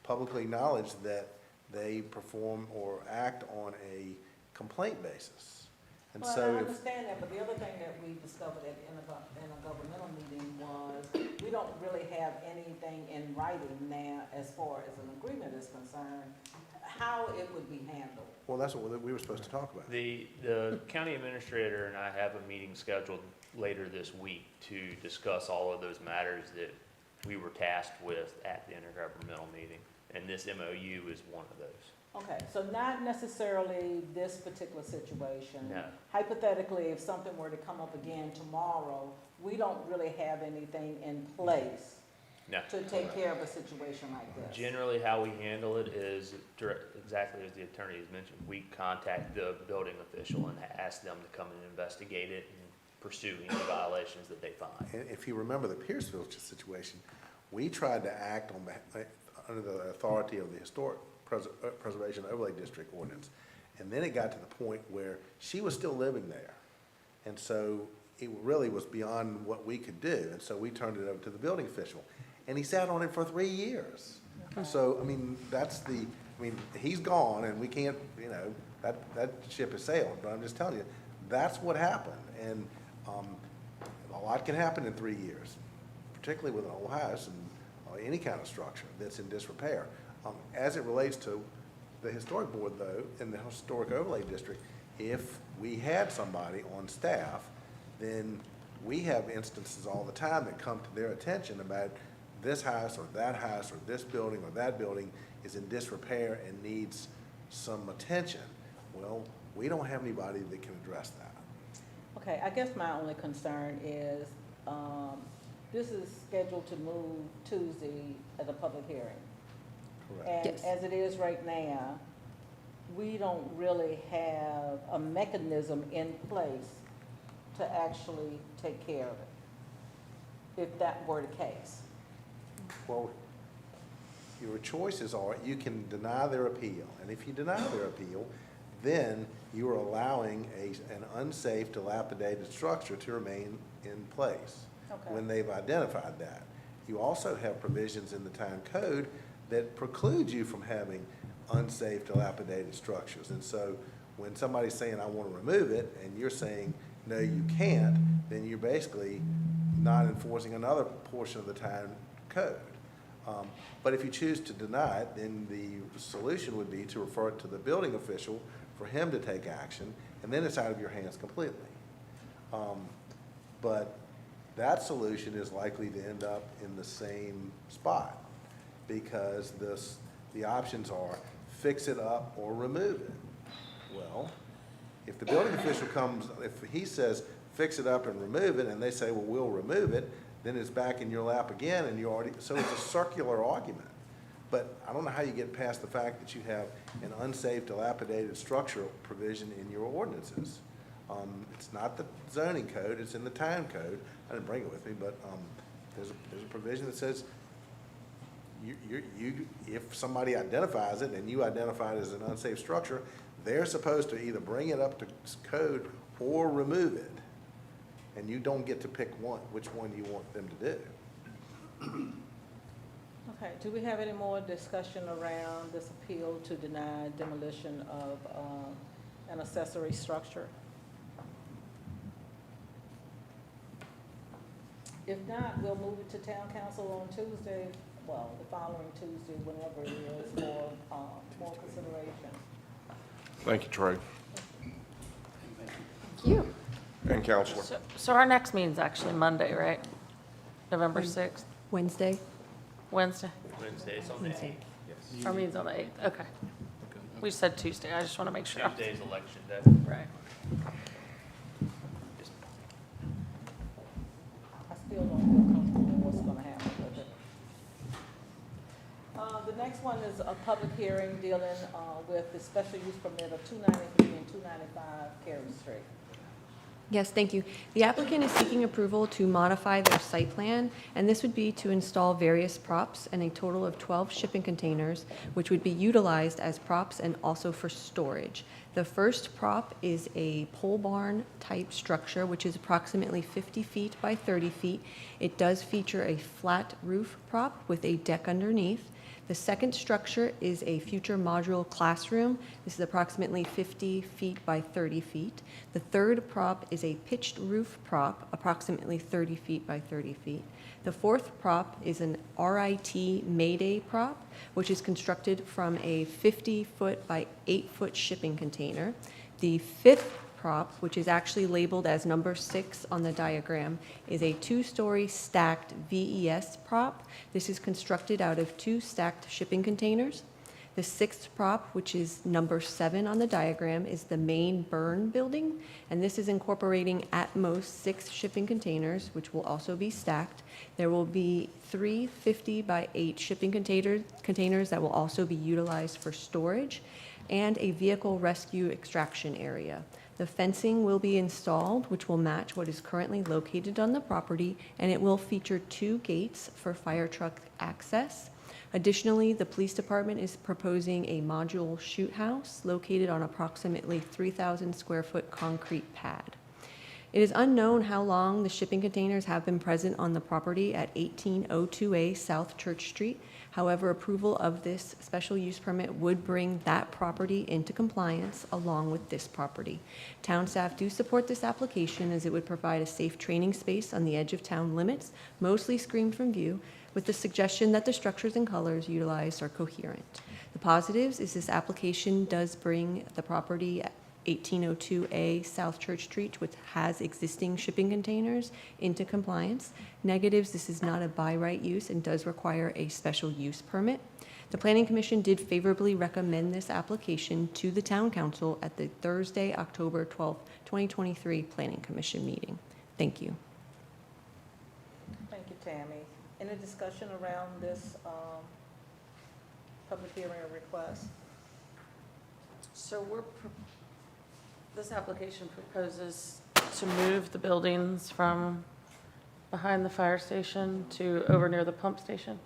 publicly acknowledge that they perform or act on a complaint basis. And Well, so I if, understand that, but the other thing that we discovered in a governmental meeting was we don't really have anything in writing now as far as an agreement is concerned, how it would be handled. well, that's what we were supposed to talk about. The county administrator and I have a meeting scheduled later this week to discuss all of those matters that we were tasked with at the intergovernmental meeting, and this MOU is one of those. Okay, so not necessarily this particular situation. No. Hypothetically, if something were to come up again tomorrow, we don't really have anything in place No. to take care of a situation like this. Generally, how we handle it is exactly as the attorney has mentioned. We contact the building official and ask them to come and investigate it and pursue any violations that they find. And if you remember the Pierceville situation, We tried to act under the authority of the Historic Preservation Overlay District ordinance. And then it got to the point where she was still living there. And so it really was beyond what we could do. And so we turned it over to the building official. And he sat on it for 3 years. So, I mean, he's gone and we can't, that ship has sailed. But I'm just telling you, that's what happened. And a lot can happen in 3 years, particularly with an old house and any kind of structure that's in disrepair. As it relates to the historic board, though, in the Historic Overlay District, if we had somebody on staff, then we have instances all the time that come to their attention about this house or this building or that building is in disrepair and needs some attention. Well, we don't have anybody that can address that. Okay, I guess my only concern is, this is scheduled to move Tuesday at a public hearing. Correct. And Yes. as it is right now, we don't really have a mechanism in place to actually take care of it, if that were the case. Well, your choices are, you can deny their appeal, and if you deny their appeal, then you are allowing an unsafe, dilapidated structure to remain in place Okay. when they've identified that. You also have provisions in the town code that preclude you from having unsafe, dilapidated structures. And so when somebody's saying, I want to remove it, and you're saying, no, you can't, then you're basically not enforcing another portion of the town code. But if you choose to deny it, then the solution would be to refer it to the building official for him to take action, and then it's out of your hands completely. But that solution is likely to end up in the same spot, because the options are fix it up or remove it. Well, if the building official if he says fix it up and remove it, and they say, well, we'll remove it, then it's back in your lap again, and so it's a circular argument. But I don't know how you get past the fact that you have an unsafe, dilapidated structural provision in your ordinances. It's not the zoning code, it's in the town code. I didn't bring it with me, but there's a provision that says if somebody identifies it and you identify it as an unsafe structure, they're supposed to either bring it up to code or remove it. And you don't get to pick which one you want them to do. Okay, do we have any more discussion around this appeal to deny demolition of an accessory structure? If not, we'll move it to town council on Tuesday, well, the following Tuesday, whenever it is, for more consideration. Thank you, Trey, Thank you. and Counselor. So our next meeting's actually Monday, right? November 6th, Wednesday? Wednesday? Wednesday's on the Wednesday. 8th. Our meeting's on the 8th, okay. We said Tuesday, I just want to make sure. Tuesday's election day. Right. Just I still don't feel comfortable with what's gonna happen with it. The next one is a public hearing dealing with the special use permit of 293 and 295 Carey Street. Yes, thank you. The applicant is seeking approval to modify their site plan, and this would be to install various props and a total of 12 shipping containers, which would be utilized as props and also for storage. The first prop is a pole barn type structure, which is approximately 50 feet by 30 feet. It does feature a flat roof prop with a deck underneath. The second structure is a future modular classroom. This is approximately 50 feet by 30 feet. The third prop is a pitched roof prop, approximately 30 feet by 30 feet. The fourth prop is an RIT Mayday prop, which is constructed from a 50-foot by 8-foot shipping container. The fifth prop, which is actually labeled as number 6 on the diagram, is a 2-story stacked VES prop. This is constructed out of 2 stacked shipping containers. The sixth prop, which is number 7 on the diagram, is the main burn building, and this is incorporating at most 6 shipping containers, which will also be stacked. There will be 3 50 by 8 shipping containers that will also be utilized for storage. and a vehicle rescue extraction area. The fencing will be installed, which will match what is currently located on the property, and it will feature 2 gates for fire truck access. Additionally, the police department is proposing a module shoot house located on approximately 3,000 square foot concrete pad. It is unknown how long the shipping containers have been present on the property at 1802A South Church Street. However, approval of this special use permit would bring that property into compliance along with this property. Town staff do support this application as it would provide a safe training space on the edge of town limits, mostly screened from view, with the suggestion that the structures and colors utilized are coherent. The positives is this application does bring the property at 1802A South Church Street, which has existing shipping containers, into compliance. Negatives, this is not a by right use and does require a special use permit. The Planning Commission did favorably recommend this application to the Town Council at the Thursday, October 12th, 2023 Planning Commission meeting. Thank you. Thank you, Tammy. Any discussion around this public hearing or request? So this application proposes to move the buildings from behind the fire station to over near the pump station?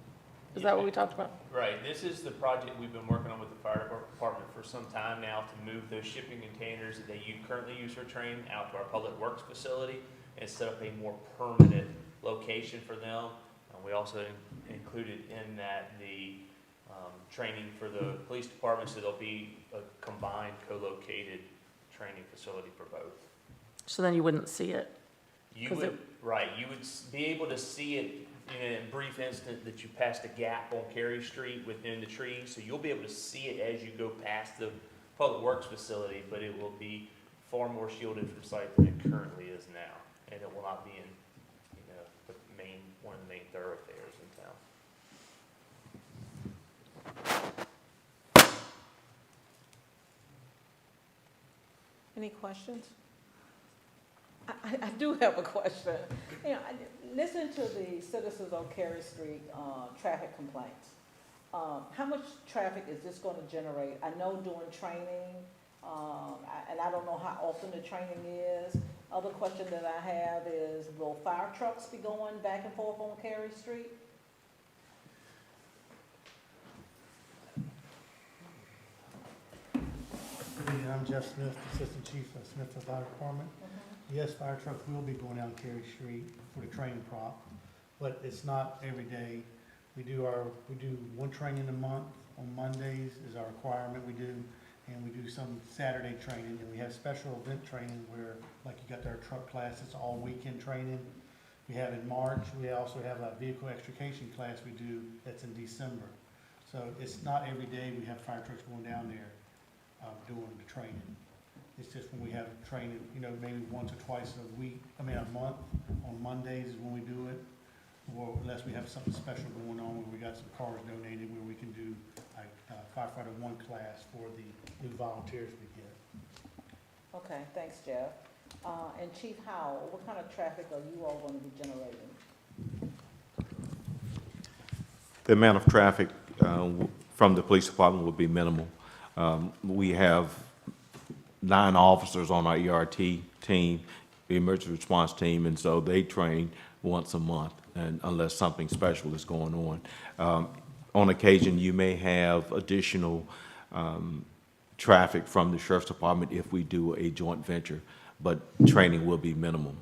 Is that what we talked about? Right, this is the project we've been working on with the fire department for some time now to move those shipping containers that they currently use for training out to our public works facility and set up a more permanent location for them. We also included in that the training for the police department, so there'll be a combined co-located training facility for both. So then you wouldn't see it? You 'Cause would, right, you would be able to see it in a brief instant that you passed a gap on Cary Street within the trees, so you'll be able to see it as you go past the public works facility, but it will be far more shielded from sight than it currently is now, and it will not be in, one of the main thoroughfares in town. Any questions? I do have a question. You know, listen to the citizens on Cary Street, traffic complaints. How much traffic is this gonna generate? I know during training, and I don't know how often the training is. Other question that I have is, will fire trucks be going back and forth on Cary Street? I'm Jeff Smith, Assistant Chief of Smithfield Fire Department. Yes, fire trucks will be going down Cary Street for the training prop, but it's not every day. We do one training a month. On Mondays is our requirement we do, and we do some Saturday training, and we have special event training where, like you got our truck class, it's all weekend training. We have in March, we also have a vehicle extrication class we do that's in December. So it's not every day we have fire trucks going down there doing the training. It's just when we have training, maybe once or twice a month. On Mondays is when we do it, or unless we have something special going on where we got some cars donated where we can do like firefighter 1 class for the new volunteers we get. Okay, thanks, Jeff. And Chief Howell, what kind of traffic are you all going to be generating? The amount of traffic from the police department will be minimal. We have 9 officers on our ERT team, the emergency response team, and so they train once a month, and unless something special is going on. On occasion, you may have additional traffic from the sheriff's department if we do a joint venture, but training will be minimum.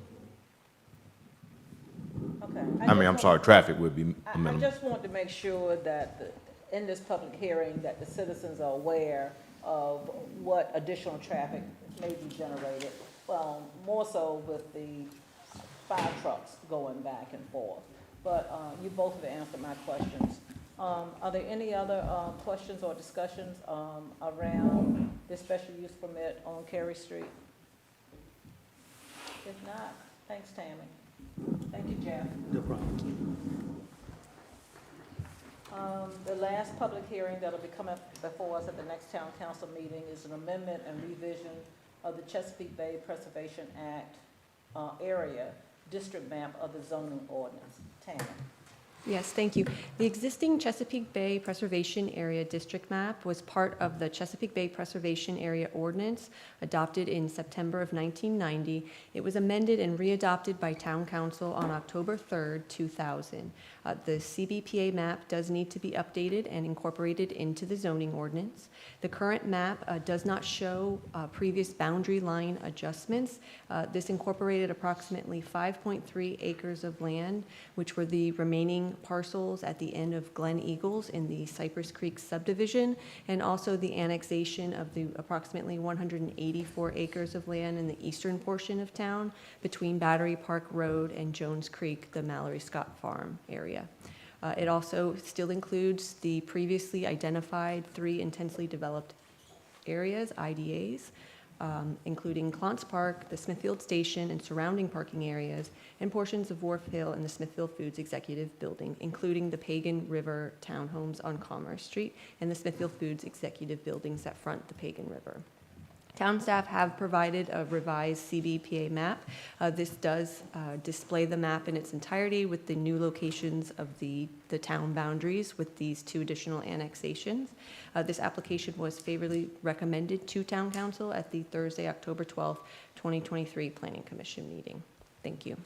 Okay. Traffic will be I minimum. just want to make sure that in this public hearing, that the citizens are aware of what additional traffic may be generated. Well, more so with the fire trucks going back and forth. But you both have answered my questions. Are there any other questions or discussions around this special use permit on Cary Street? If not, thanks, Tammy. Thank you, Jeff. No problem. The last public hearing that'll be coming before us at the next town council meeting is an amendment and revision of the Chesapeake Bay Preservation Act area district map of the zoning ordinance. Tammy. Yes, thank you. The existing Chesapeake Bay Preservation Area District Map was part of the Chesapeake Bay Preservation Area Ordinance adopted in September of 1990. It was amended and readopted by Town Council on October 3rd, 2000. The CBPA map does need to be updated and incorporated into the zoning ordinance. The current map does not show previous boundary line adjustments. This incorporated approximately 5.3 acres of land, which were the remaining parcels at the end of Glen Eagles in the Cypress Creek subdivision, and also the annexation of the approximately 184 acres of land in the eastern portion of town between Battery Park Road and Jones Creek, the Mallory Scott Farm area. It also still includes the previously identified 3 intensely developed areas, IDAs, including Clontz Park, the Smithfield Station, and surrounding parking areas, and portions of Wharf Hill and the Smithfield Foods Executive Building, including the Pagan River Townhomes on Commerce Street and the Smithfield Foods Executive Buildings that front the Pagan River. Town staff have provided a revised CBPA map. This does display the map in its entirety with the new locations of the town boundaries with these 2 additional annexations. This application was favorably recommended to Town Council at the Thursday, October 12th, 2023 Planning Commission meeting. Thank you.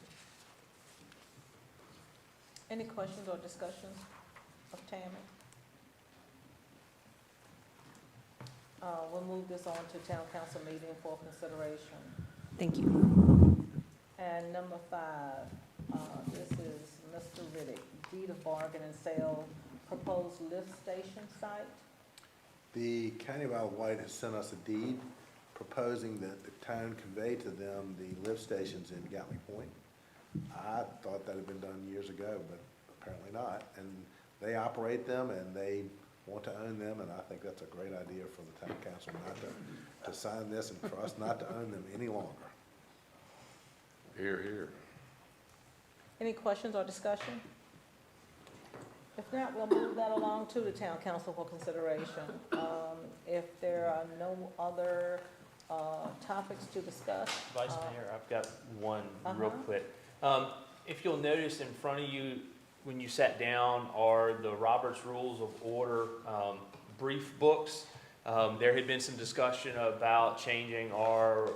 Any questions or discussions of Tammy? We'll move this on to Town Council meeting for consideration. Thank you. And number 5, this is Mr. Riddick, deed of bargain and sale, proposed lift station site. The County of Isle of Wight has sent us a deed proposing that the town convey to them the lift stations in Gatling Point. I thought that had been done years ago, but apparently not. And they operate them and they want to own them, and I think that's a great idea for the town council not to sign this and for us not to own them any longer. Here, here. Any questions or discussion? If not, we'll move that along to the Town Council for consideration. If there are no other topics to discuss. Vice Mayor, I've got one real Uh-huh. quick. If you'll notice in front of you, when you sat down, are the Robert's Rules of Order brief books. There had been some discussion about changing our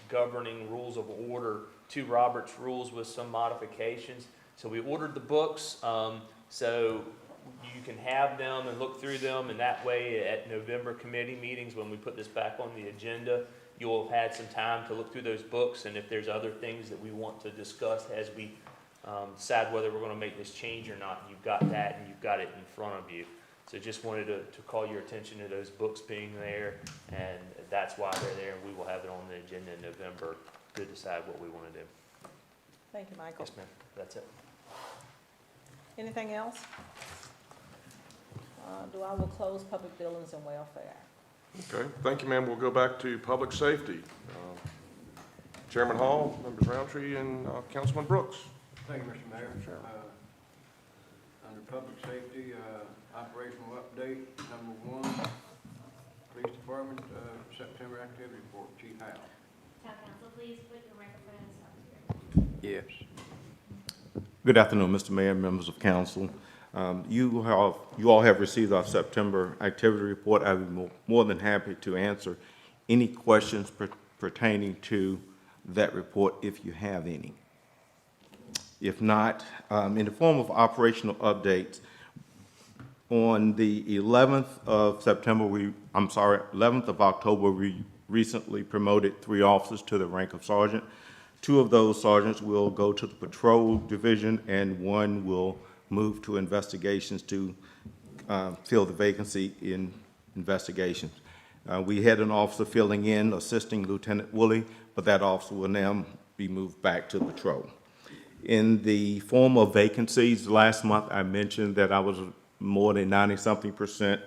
governing rules of order to Robert's Rules with some modifications. So we ordered the books, so you can have them and look through them, and that way at November committee meetings, when we put this back on the agenda, you'll have had some time to look through those books, and if there's other things that we want to discuss as we decide whether we're going to make this change or not, you've got that and you've got it in front of you. So just wanted to call your attention to those books being there, and that's why they're there, and we will have it on the agenda in November to decide what we want to do. Thank you, Michael. Yes, ma'am, that's it. Anything else? I will close public buildings and welfare. Okay, thank you, ma'am. We'll go back to public safety. Chairman Hall, members Roundtree, and Councilman Brooks. Thank you, Mr. Mayor. Sure. Under public safety, operational update, number 1, police department, September activity report, Chief Howe. Town Council, please put your microphone on here. Yes. Good afternoon, Mr. Mayor, members of council. You all have received our September activity report. I would be more than happy to answer any questions pertaining to that report if you have any. If not, in the form of operational updates, on the 11th of October, we recently promoted 3 officers to the rank of sergeant. 2 of those sergeants will go to the patrol division, and 1 will move to investigations to fill the vacancy in investigations. We had an officer filling in, assisting Lieutenant Woolley, but that officer will now be moved back to patrol. In the form of vacancies, last month I mentioned that I was more than 90-something%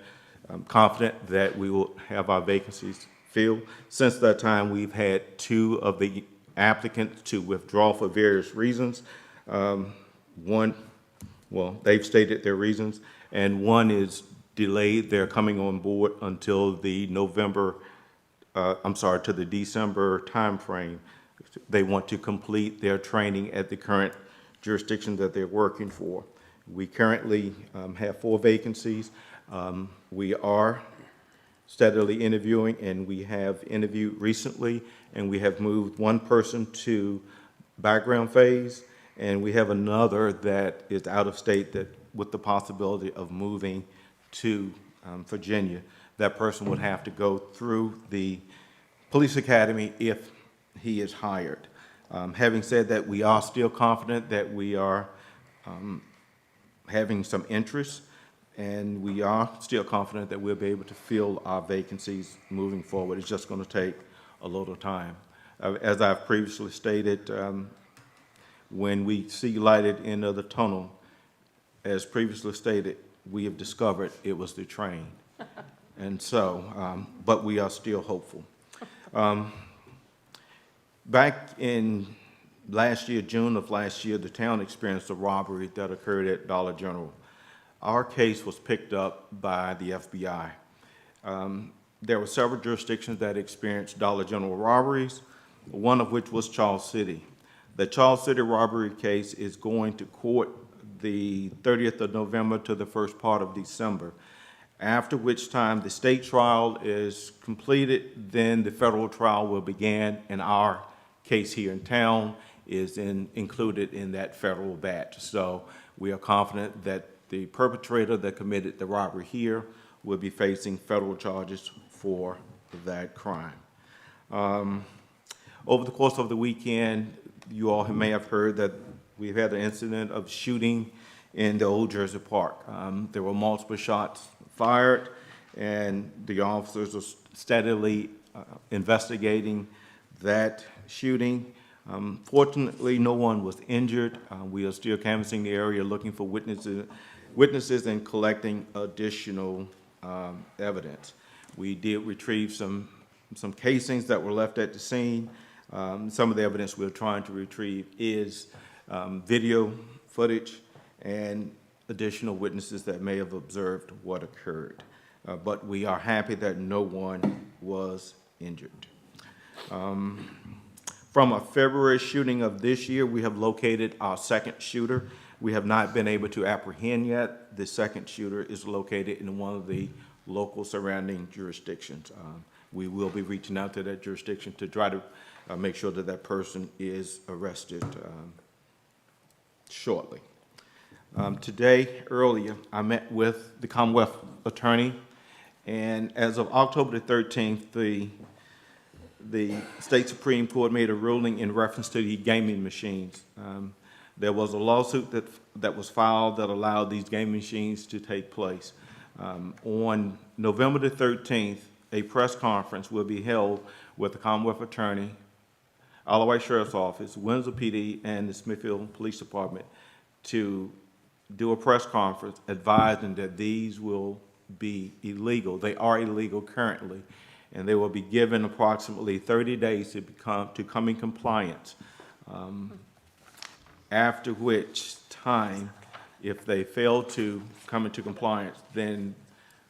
confident that we will have our vacancies filled. Since that time, we've had 2 of the applicants to withdraw for various reasons. They've stated their reasons, and 1 is delayed. They're coming on board until the to the December timeframe. They want to complete their training at the current jurisdiction that they're working for. We currently have 4 vacancies. We are steadily interviewing, and we have interviewed recently, and we have moved one person to background phase, and we have another that is out of state that with the possibility of moving to Virginia. That person would have to go through the police academy if he is hired. Having said that, we are still confident that we are having some interest, and we are still confident that we'll be able to fill our vacancies moving forward. It's just going to take a little time. As I've previously stated, when we see light at the end of the tunnel, as previously stated, we have discovered it was the train. And so, but we are still hopeful. Back in last year, June of last year, the town experienced a robbery that occurred at Dollar General. Our case was picked up by the FBI. There were several jurisdictions that experienced Dollar General robberies, one of which was Charles City. The Charles City robbery case is going to court the 30th of November to the first part of December, after which time the state trial is completed, then the federal trial will begin, and our case here in town is included in that federal batch. So we are confident that the perpetrator that committed the robbery here will be facing federal charges for that crime. Over the course of the weekend, you all may have heard that we've had an incident of shooting in the Old Jersey Park. There were multiple shots fired, and the officers are steadily investigating that shooting. Fortunately, no one was injured. We are still canvassing the area, looking for witnesses and collecting additional evidence. We did retrieve some casings that were left at the scene. Some of the evidence we're trying to retrieve is video footage and additional witnesses that may have observed what occurred. But we are happy that no one was injured. From a February shooting of this year, we have located our second shooter. We have not been able to apprehend yet. The second shooter is located in one of the local surrounding jurisdictions. We will be reaching out to that jurisdiction to try to make sure that that person is arrested shortly. Today, earlier, I met with the Commonwealth Attorney, and as of October the 13th, the State Supreme Court made a ruling in reference to the gaming machines. There was a lawsuit that was filed that allowed these gaming machines to take place. On November the 13th, a press conference will be held with the Commonwealth Attorney, Alawite Sheriff's Office, Windsor PD, and the Smithfield Police Department to do a press conference advising that these will be illegal. They are illegal currently, and they will be given approximately 30 days to come in compliance, after which time, if they fail to come into compliance, then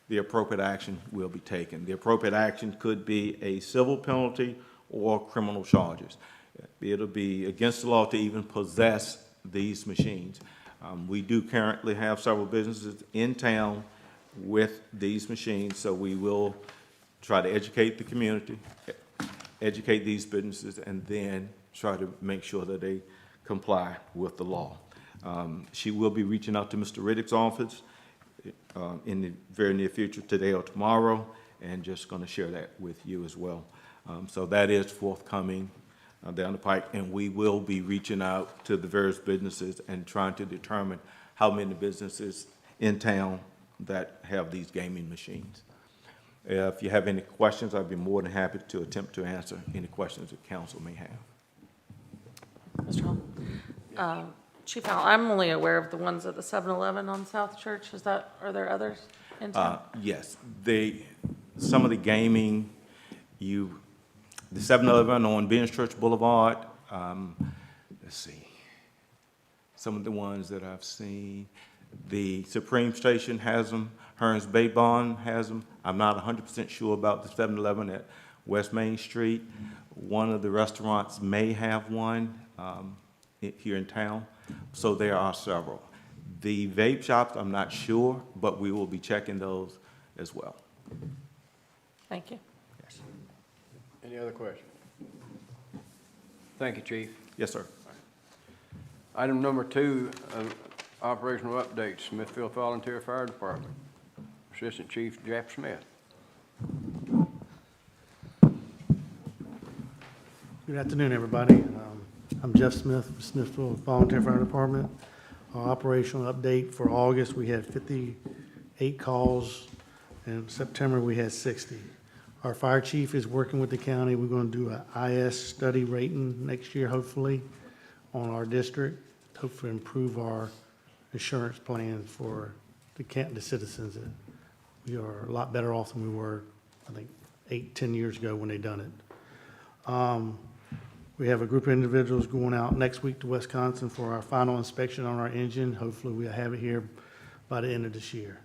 the appropriate action will be taken. The appropriate action could be a civil penalty or criminal charges. It'll be against the law to even possess these machines. We do currently have several businesses in town with these machines, so we will try to educate the community, educate these businesses, and then try to make sure that they comply with the law. She will be reaching out to Mr. Riddick's office in the very near future, today or tomorrow, and just going to share that with you as well. So that is forthcoming down the pike, and we will be reaching out to the various businesses and trying to determine how many businesses in town that have these gaming machines. If you have any questions, I'd be more than happy to attempt to answer any questions that council may have. Mr. Hall? Chief Howell, I'm only aware of the ones at the 7-Eleven on South Church. Are there others in town? Yes, some of the gaming, the 7-Eleven on Bench Church Boulevard, let's see, some of the ones that I've seen, the Supreme Station has them, Hearns Bay Bond has them. I'm not 100% sure about the 7-Eleven at West Main Street. One of the restaurants may have one here in town, so there are several. The vape shops, I'm not sure, but we will be checking those as well. Thank you. Any other questions? Thank you, Chief. Yes, sir. Item number 2, operational update, Smithfield Volunteer Fire Department. Assistant Chief Jeff Smith. Good afternoon, everybody. I'm Jeff Smith, with Smithfield Volunteer Fire Department. Our operational update for August, we had 58 calls, and in September, we had 60. Our fire chief is working with the county. We're going to do an IS study rating next year, hopefully, on our district, hopefully improve our insurance plan for the citizens. We are a lot better off than we were, I think, 8-10 years ago when they done it. We have a group of individuals going out next week to Wisconsin for our final inspection on our engine. Hopefully, we'll have it here by the end of this year.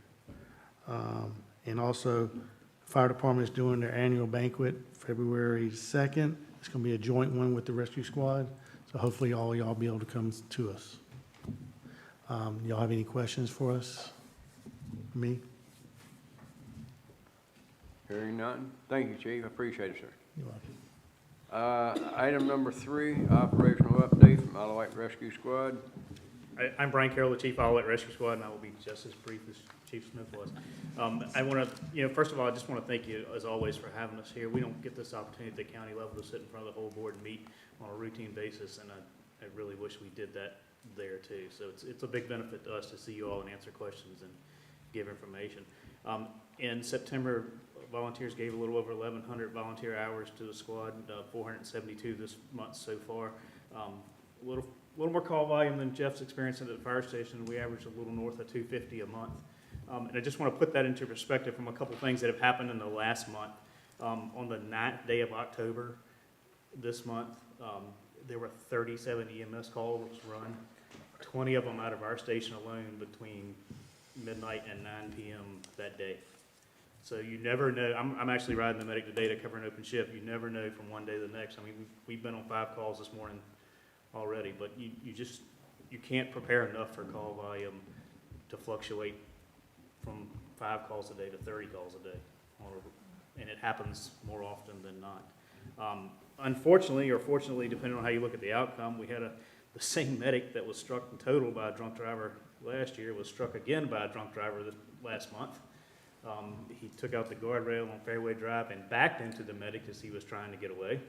And also, the fire department is doing their annual banquet February 2nd. It's going to be a joint one with the rescue squad, so hopefully all y'all be able to come to us. Y'all have any questions for us? Me? Hearing none. Thank you, Chief. I appreciate it, sir. You're welcome. Item number 3, operational update from Isle of Wight Rescue Squad. I'm Brian Carroll, the Chief Isle of Wight Rescue Squad, and I will be just as brief as Chief Smith was. I want to, first of all, I just want to thank you, as always, for having us here. We don't get this opportunity at the county level to sit in front of the whole board and meet on a routine basis, and I really wish we did that there, too. So it's a big benefit to us to see you all and answer questions and give information. In September, volunteers gave a little over 1,100 volunteer hours to the squad, 472 this month so far. A little more call volume than Jeff's experiencing at the fire station. We average a little north of 250 a month. And I just want to put that into perspective from a couple things that have happened in the last month. On the 9th day of October this month, there were 37 EMS calls run, 20 of them out of our station alone between midnight and 9 p.m. that day. So you never know. I'm actually riding the medic today to cover an open shift. You never know from one day to the next. I mean, we've been on 5 calls this morning already, but you can't prepare enough for call volume to fluctuate from 5 calls a day to 30 calls a day, and it happens more often than not. Unfortunately, or fortunately, depending on how you look at the outcome, we had the same medic that was struck in total by a drunk driver last year was struck again by a drunk driver this last month. He took out the guardrail on Fairway Drive and backed into the medic as he was trying to get away.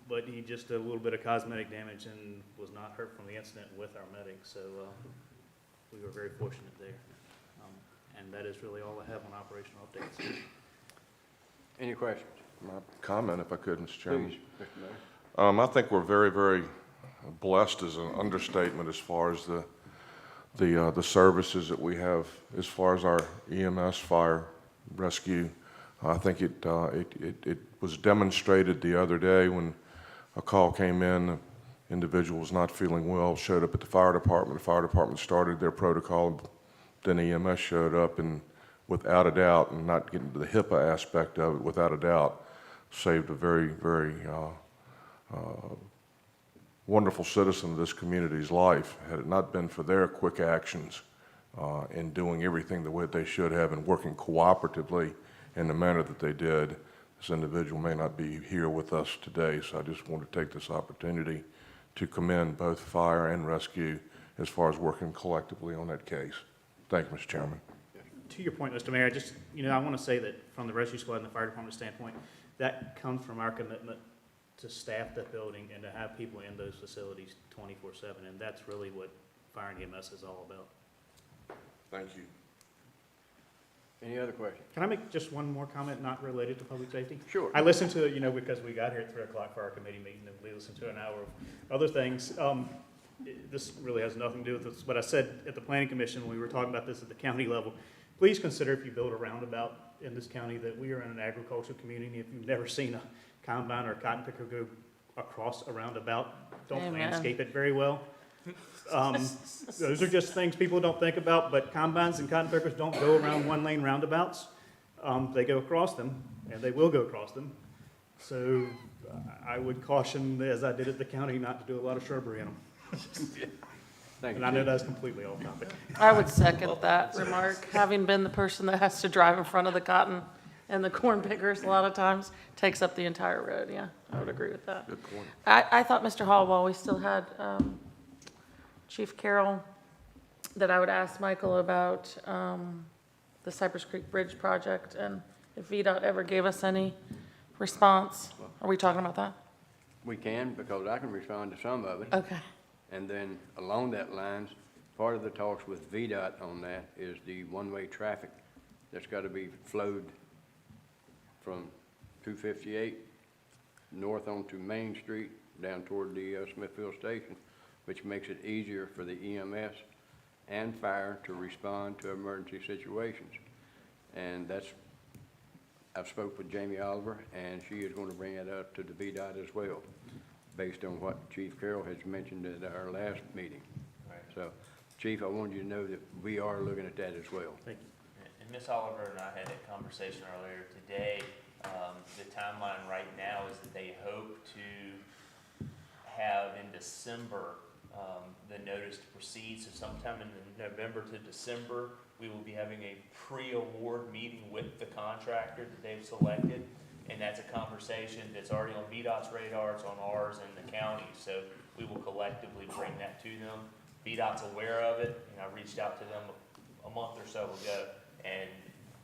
But he just did a little bit of cosmetic damage and was not hurt from the incident with our medic. So we were very fortunate there. And that is really all I have on operational updates. Any questions? My comment, if I could, Mr. Chairman. Please, Mr. Mayor. I think we're very, very blessed is an understatement as far as the services that we have as far as our EMS, fire, rescue. I think it was demonstrated the other day when a call came in, the individual was not feeling well, showed up at the fire department started their protocol, then EMS showed up, and without a doubt, and not getting to the HIPAA aspect of it, without a doubt, saved a very, very wonderful citizen of this community's life. Had it not been for their quick actions in doing everything the way they should have and working cooperatively in the manner that they did, this individual may not be here with us today. So I just want to take this opportunity to commend both fire and rescue as far as working collectively on that case. Thank you, Mr. Chairman. To your point, Mr. Mayor, I want to say that from the rescue squad and the fire department standpoint, that comes from our commitment to staff that building and to have people in those facilities 24/7, and that's really what fire and EMS is all about. Thank you. Any other questions? Can I make just one more comment not related to public safety? Sure. I listened to it, because we got here at 3 o'clock for our committee meeting, and we listened to an hour of other things. This really has nothing to do with this, but I said at the planning commission when we were talking about this at the county level, please consider if you build a roundabout in this county that we are in an agricultural community. If you've never seen a combine or a cotton picker go across a roundabout, don't Amen. landscape it very well. Those are just things people don't think about, but combines and cotton pickers don't go around one-lane roundabouts. They go across them, and they will go across them. So I would caution, as I did at the county, not to do a lot of shrubbery in them. Thank And you, I know Chief. that's completely off topic. I would second that remark, having been the person that has to drive in front of the cotton and the corn pickers a lot of times, takes up the entire road, yeah, I would agree with that. Good point. I thought, Mr. Hall, while we still had Chief Carroll, that I would ask Michael about the Cypress Creek Bridge project, and if VDOT ever gave us any response. Are we talking about that? We can, because I can respond to some of it. Okay. And then along that lines, part of the talks with VDOT on that is the one-way traffic that's got to be flowed from 258 north onto Main Street down toward the Smithfield station, which makes it easier for the EMS and fire to respond to emergency situations. And that's, I've spoke with Jamie Oliver, and she is going to bring it up to the VDOT as well, based on what Chief Carroll has mentioned at our last meeting. Right. So, Chief, I wanted you to know that we are looking at that as well. Thank you. And Ms. Oliver and I had a conversation earlier today. The timeline right now is that they hope to have in December the notice to proceed. So sometime in November to December, we will be having a pre-award meeting with the contractor that they've selected. And that's a conversation that's already on VDOT's radar, it's on ours and the county. So we will collectively bring that to them. VDOT's aware of it, and I reached out to them a month or so ago, and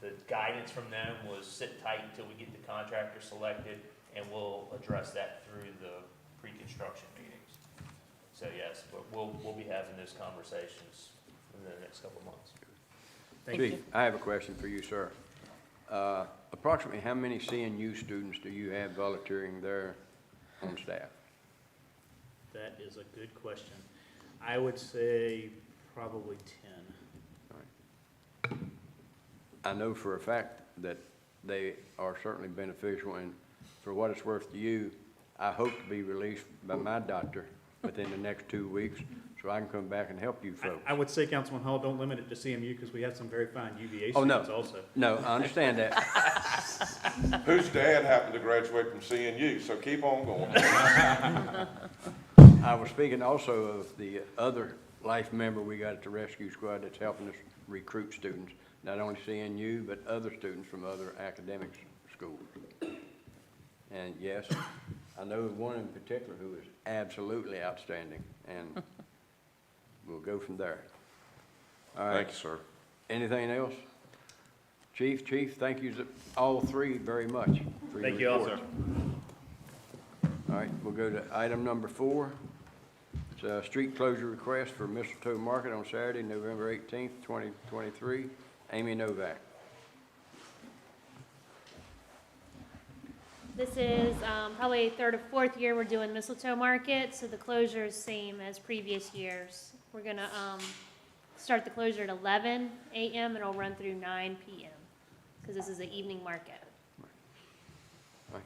the guidance from them was sit tight until we get the contractor selected, and we'll address that through the pre-construction meetings. So yes, but we'll be having those conversations in the next couple of months. Thank Chief, you. I have a question for you, sir. Approximately how many CNU students do you have volunteering there on staff? That is a good question. I would say probably 10. I know for a fact that they are certainly beneficial, and for what it's worth to you, I hope to be released by my doctor within the next 2 weeks, so I can come back and help you folks. I would say, Councilman Hall, don't limit it to CMU, because we have some very fine UVA Oh, no. students also. No, I understand that. Whose dad happened to graduate from CNU, so keep on going. I was speaking also of the other life member we got at the rescue squad that's helping us recruit students, not only CNU, but other students from other academic schools. And yes, I know one in particular who is absolutely outstanding, and we'll go from there. All right. Thank you, sir. Anything else? Chief, thank you all three very much for your Thank you all, reports. sir. All right, we'll go to item number 4. It's a street closure request for Mistletoe Market on Saturday, November 18th, 2023. Amy Novak. This is probably third or fourth year we're doing Mistletoe Market, so the closure is same as previous years. We're gonna start the closure at 11 a.m. and it'll run through 9 p.m. because this is an evening market. All right.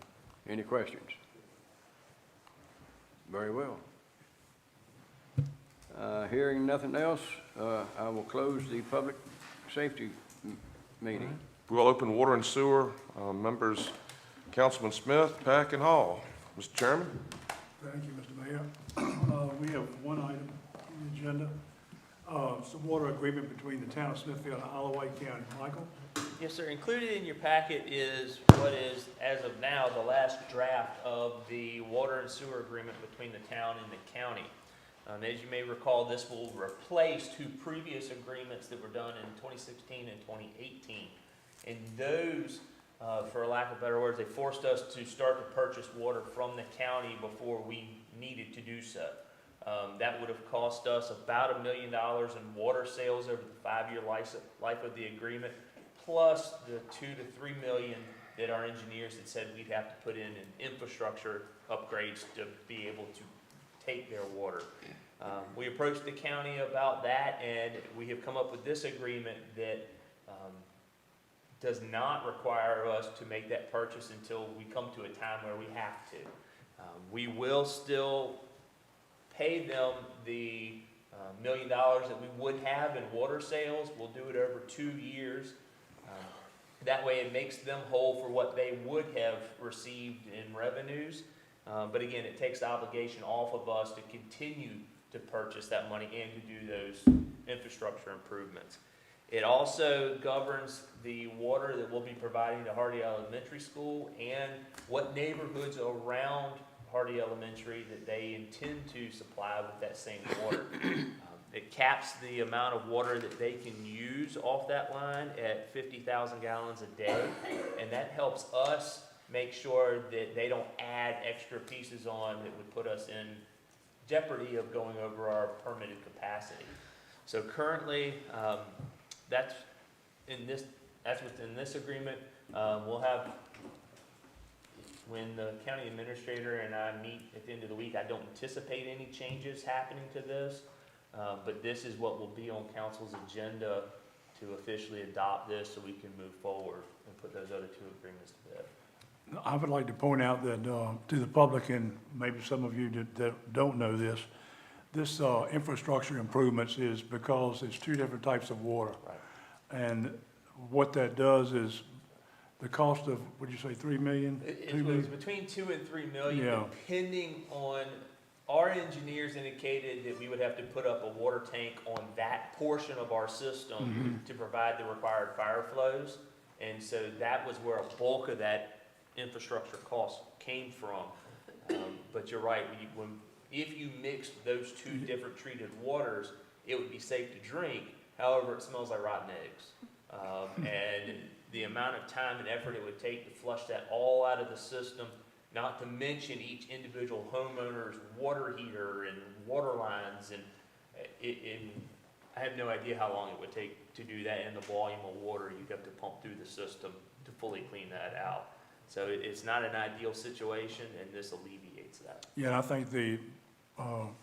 Any questions? Very well. Hearing nothing else, I will close the public safety meeting. We'll open water and sewer. Members, Councilman Smith, Pack, and Hall. Mr. Chairman? Thank you, Mr. Mayor. We have one item on the agenda, some water agreement between the town of Smithfield and Holloway County. Michael? Yes, sir. Included in your packet is what is, as of now, the last draft of the water and sewer agreement between the town and the county. As you may recall, this will replace 2 previous agreements that were done in 2016 and 2018. And those, for lack of better words, they forced us to start to purchase water from the county before we needed to do so. That would have cost us about $1 million in water sales over the 5-year life of the agreement, plus the $2 to $3 million that our engineers had said we'd have to put in infrastructure upgrades to be able to take their water. We approached the county about that, and we have come up with this agreement that does not require us to make that purchase until we come to a time where we have to. We will still pay them the $1 million that we would have in water sales. We'll do it over 2 years. That way it makes them whole for what they would have received in revenues. But again, it takes the obligation off of us to continue to purchase that money and to do those infrastructure improvements. It also governs the water that we'll be providing to Hardy Elementary School and what neighborhoods around Hardy Elementary that they intend to supply with that same water. It caps the amount of water that they can use off that line at 50,000 gallons a day, and that helps us make sure that they don't add extra pieces on that would put us in jeopardy of going over our permitted capacity. So currently, that's within this agreement. We'll have, when the county administrator and I meet at the end of the week, I don't anticipate any changes happening to this. But this is what will be on council's agenda to officially adopt this so we can move forward and put those other two agreements to bed. I would like to point out that, to the public, and maybe some of you that don't know this, this, infrastructure improvements is because it's two different types of water. Right. And what that does is the cost of, what'd you say, 3 million? It was between 2 and 3 million, Yeah. depending on, our engineers indicated that we would have to put up a water tank on that portion of our system to provide the required fire flows. And so that was where a bulk of that infrastructure cost came from. But you're right, if you mixed those two different treated waters, it would be safe to drink. However, it smells like rotten eggs. And the amount of time and effort it would take to flush that all out of the system, not to mention each individual homeowner's water heater and water lines, and I have no idea how long it would take to do that, and the volume of water you have to pump through the system to fully clean that out. So it's not an ideal situation, and this alleviates that. Yeah, and I think the,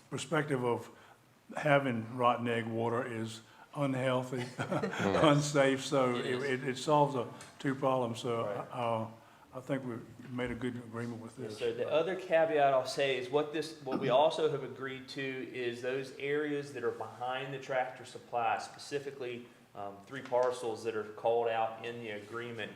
perspective of having rotten egg water is unhealthy, unsafe, so it solves two problems, so, I think we've made a good agreement with this. So the other caveat I'll say is what we also have agreed to is those areas that are behind the Tractor Supply, specifically 3 parcels that are called out in the agreement.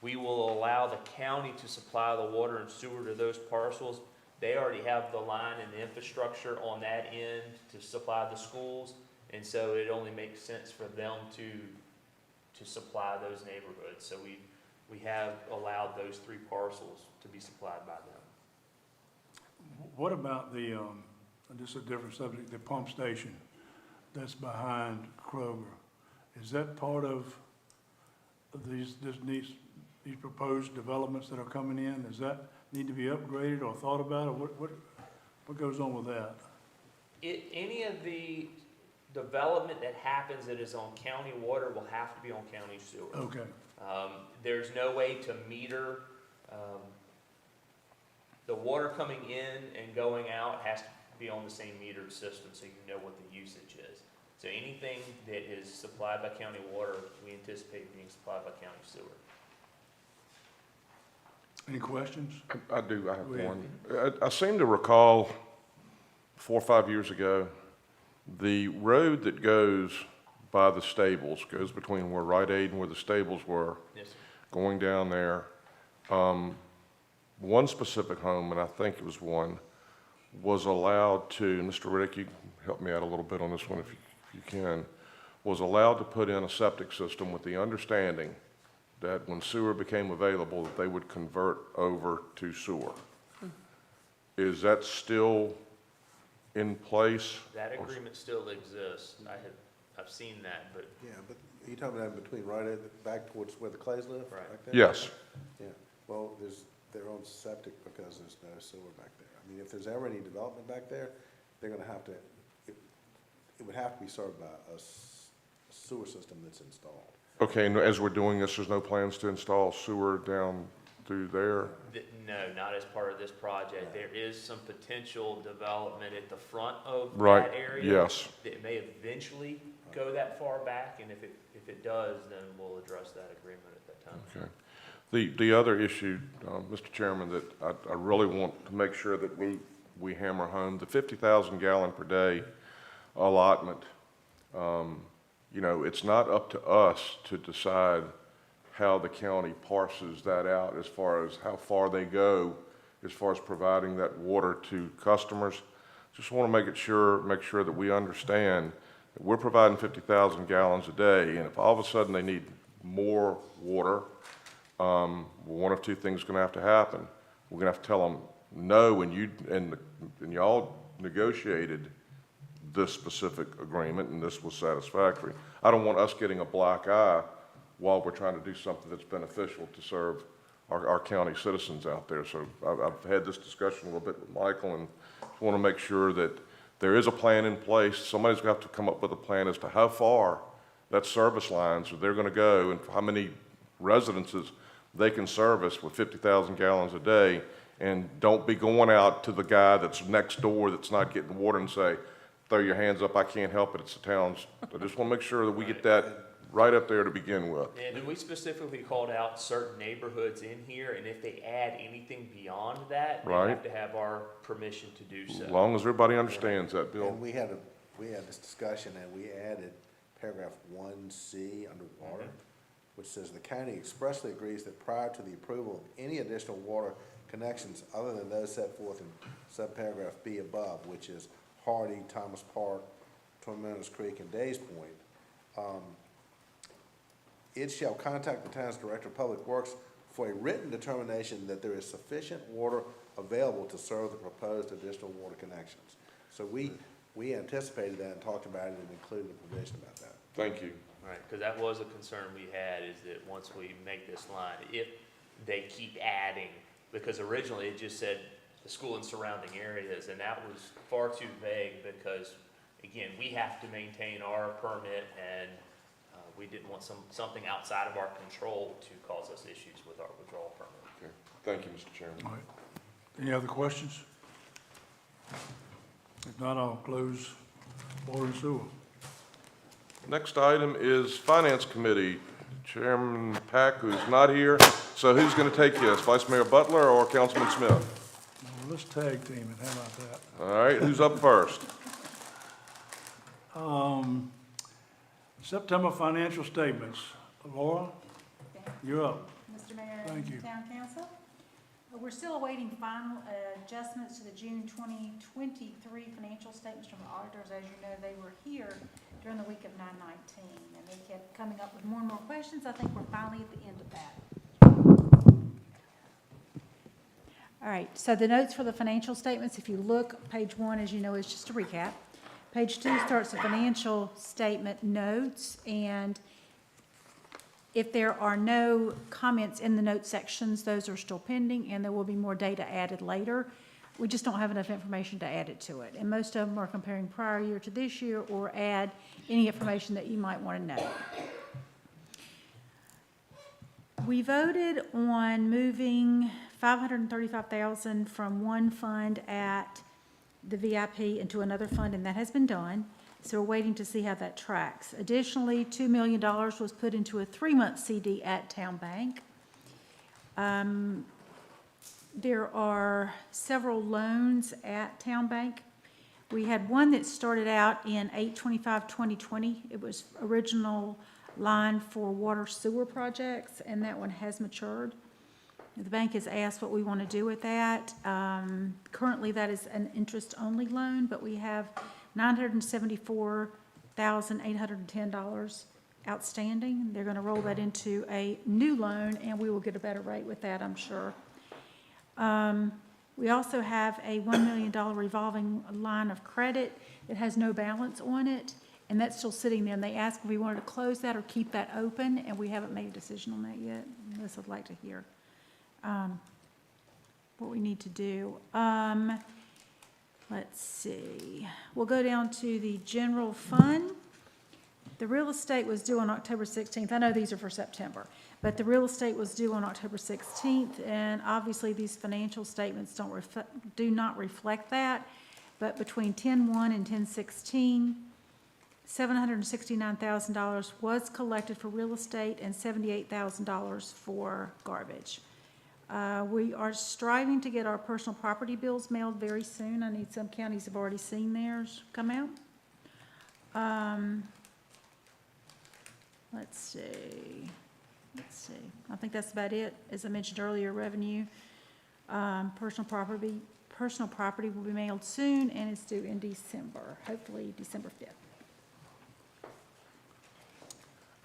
We will allow the county to supply the water and sewer to those parcels. They already have the line and the infrastructure on that end to supply the schools, and so it only makes sense for them to supply those neighborhoods. So we have allowed those 3 parcels to be supplied by them. What about the, this is a different subject, the pump station that's behind Kroger? Is that part of these proposed developments that are coming in? Does that need to be upgraded or thought about, or what goes on with that? Any of the development that happens that is on county water will have to be on county sewer. Okay. There's no way to meter, the water coming in and going out has to be on the same metered system so you know what the usage is. So anything that is supplied by county water, we anticipate being supplied by county sewer. Any questions? I do, I have Go ahead. one. I seem to recall 4 or 5 years ago, the road that goes by the stables, goes between where Rite Aid and where the stables were, Yes, sir. going down there. One specific home, and I think it was one, was allowed to, Mr. Riddick, you can help me out a little bit on this one if you can, was allowed to put in a septic system with the understanding that when sewer became available, that they would convert over to sewer. Is that still in place? That agreement still exists. I've seen that, but Yeah, but you talking about between right at, back towards where the Clays live? Right. back there? Yes. Yeah, well, there's their own septic because there's no sewer back there. I mean, if there's ever any development back there, they're gonna have to, it would have to be served by a sewer system that's installed. Okay, and as we're doing this, there's no plans to install sewer down through there? no, not as part of this project. There is some potential development at the front of Right, that area. yes. That may eventually go that far back, and if it does, then we'll address that agreement at that time. Okay. The other issue, Mr. Chairman, that I really want to make sure that we hammer home, the 50,000 gallon per day allotment, you know, it's not up to us to decide how the county parses that out as far as how far they go, as far as providing that water to customers. just want to make sure that we understand that we're providing 50,000 gallons a day, and if all of a sudden they need more water, one of two things is going to have to happen. We're going to have to tell them no, and y'all negotiated this specific agreement, and this was satisfactory. I don't want us getting a black eye while we're trying to do something that's beneficial to serve our county citizens out there. So I've had this discussion a little bit with Michael, and want to make sure that there is a plan in place. Somebody's going to have to come up with a plan as to how far that service lines they're going to go and how many residences they can service with 50,000 gallons a day. And don't be going out to the guy that's next door that's not getting water and say, throw your hands up, I can't help it, it's the town's. I just want to make sure that we get that right up there to begin with. And we specifically called out certain neighborhoods in here, and if they add anything beyond that, they Right. have to have our permission to do so. As long as everybody understands that, Bill. And we had this discussion, and we added paragraph 1C underwater, which says the county expressly agrees that prior to the approval of any additional water connections other than those set forth in subparagraph B above, which is Hardy, Thomas Park, Twin Meadows Creek, and Days Point, it shall contact the town's Director of Public Works for a written determination that there is sufficient water available to serve the proposed additional water connections. So we anticipated that and talked about it and included a provision about that. Thank you. Right, because that was a concern we had, is that once we make this line, if they keep adding, because originally it just said the school and surrounding areas, and that was far too vague because, again, we have to maintain our permit, and we didn't want something outside of our control to cause us issues with our withdrawal permit. Okay. Thank you, Mr. Chairman. All right. Any other questions? If not, I'll close water and sewer. Next item is Finance Committee. Chairman Pack, who's not here. So who's going to take this? Vice Mayor Butler or Councilman Smith? Now, let's tag team it. How about that? All right, who's up first? September financial statements. Laura, you're up. Mr. Mayor Thank you. and Town Council. We're still awaiting final adjustments to the June 2023 financial statements from the auditors. As you know, they were here during the week of 9/19, and they kept coming up with more and more questions. I think we're finally at the end of that. All right, so the notes for the financial statements, if you look, page 1, as you know, is just a recap. Page 2 starts the financial statement notes, and if there are no comments in the note sections, those are still pending, and there will be more data added later. We just don't have enough information to add it to it. And most of them are comparing prior year to this year or add any information that you might want to know. We voted on moving $535,000 from one fund at the VIP into another fund, and that has been done. So we're waiting to see how that tracks. Additionally, $2 million was put into a 3-month CD at Town Bank. There are several loans at Town Bank. We had one that started out in 8/25/2020. It was original line for water sewer projects, and that one has matured. The bank has asked what we want to do with that. Currently, that is an interest-only loan, but we have $974,810 outstanding. They're going to roll that into a new loan, and we will get a better rate with that, I'm sure. We also have a $1 million revolving line of credit that has no balance on it, and that's still sitting there. And they asked if we wanted to close that or keep that open, and we haven't made a decision on that yet. Unless I'd like to hear what we need to do. Let's see. We'll go down to the general fund. The real estate was due on October 16th. I know these are for September, but the real estate was due on October 16th, and obviously these financial statements do not reflect that. But between 10/1 and 10/16, $769,000 was collected for real estate and $78,000 for garbage. We are striving to get our personal property bills mailed very soon. I need some counties have already seen theirs come out. Let's see. I think that's about it. As I mentioned earlier, revenue, personal personal property will be mailed soon, and it's due in December, hopefully December 5th.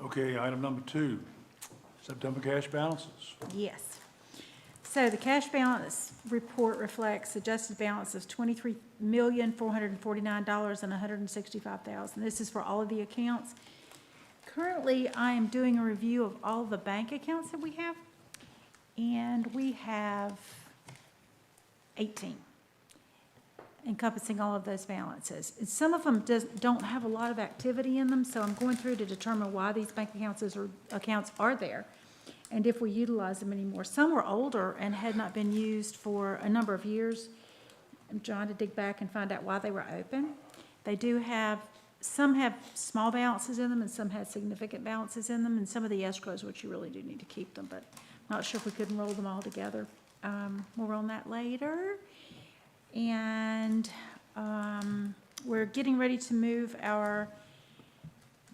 Okay, item number 2, September cash balances. Yes. So the cash balance report reflects adjusted balance of $23,449,165,000. This is for all of the accounts. Currently, I am doing a review of all the bank accounts that we have, and we have 18 encompassing all of those balances. And some of them don't have a lot of activity in them, so I'm going through to determine why these bank accounts are there and if we utilize them anymore. Some were older and had not been used for a number of years. I'm trying to dig back and find out why they were open. They do have, some have small balances in them and some had significant balances in them, and some of the escrows, which you really do need to keep them, but I'm not sure if we could roll them all together. More on that later. And we're getting ready to move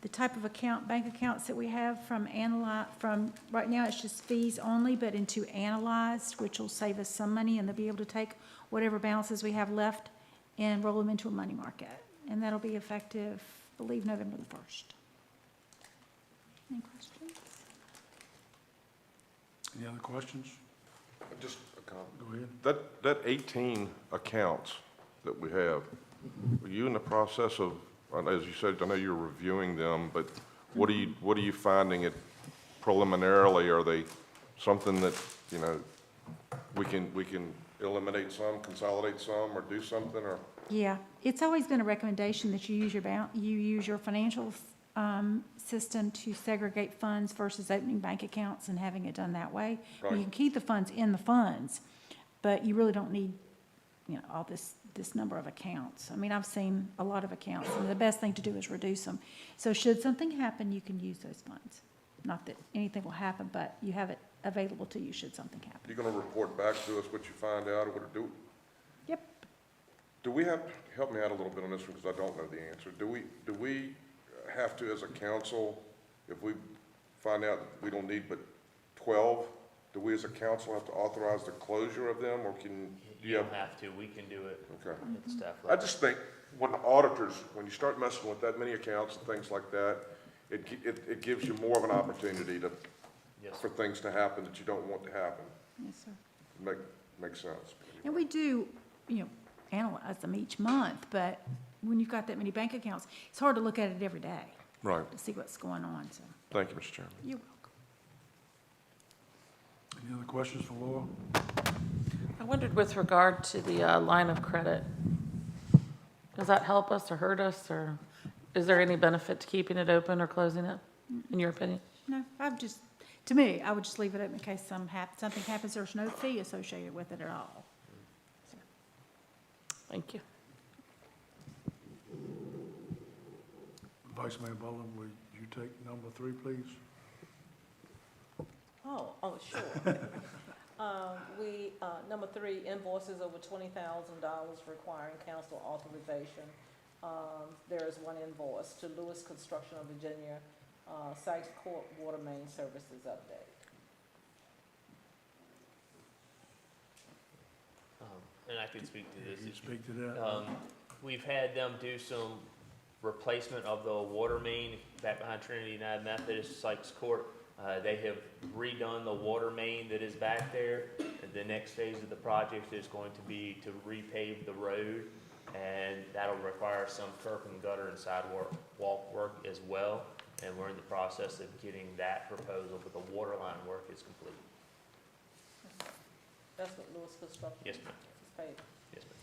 the type of bank accounts that we have from right now it's just fees only, but into analyzed, which will save us some money, and they'll be able to take whatever balances we have left and roll them into a money market. And that'll be effective, I believe, November the 1st. Any questions? Any other questions? Just a comment. Go ahead. That 18 accounts that we have, are you in the process of, as you said, I know you're reviewing them, but what are you finding it preliminarily? Are they something that, we can eliminate some, consolidate some, or do something, or? Yeah, it's always been a recommendation that you use your financial system to segregate funds versus opening bank accounts and having it done that way. Right. You can keep the funds in the funds, but you really don't need, all this number of accounts. I mean, I've seen a lot of accounts, and the best thing to do is reduce them. So should something happen, you can use those funds. Not that anything will happen, but you have it available to you should something happen. You're going to report back to us what you find out, or what to do? Yep. Do we have, help me out a little bit on this one, because I don't know the answer. Do we have to, as a council, if we find out that we don't need but 12, do we as a council have to authorize the closure of them, or do You don't have to, we can do it Okay. at staff I level. just think when the auditors, when you start messing with that many accounts and things like that, it gives you more of an opportunity Yes, for things to happen that you don't want to happen. Yes, sir. Makes sense. And we do, analyze them each month, but when you've got that many bank accounts, it's hard to look at it every day Right. to see what's going on, so. Thank you, Mr. Chairman. You're welcome. Any other questions for Laura? I wondered with regard to the line of credit, does that help us or hurt us, or is there any benefit to keeping it open or closing it, in your opinion? No, to me, I would just leave it open in case something happens. There's no fee associated with it at all. Thank you. Vice Mayor Boland, would you take number 3, please? Oh, sure. Number 3, invoices over $20,000 requiring council authorization. There is one invoice to Lewis Construction of Virginia, Sykes Court Water Main Services update. And I can speak to this. Can you speak to that? We've had them do some replacement of the water main back behind Trinity United Methodist, Sykes Court. They have redone the water main that is back there. The next phase of the project is going to be to repave the road, and that'll require some curb and gutter and sidewalk work as well. And we're in the process of getting that proposal, but the water line work is complete. That's what Lewis Construction Yes, ma'am. is paid. Yes, ma'am.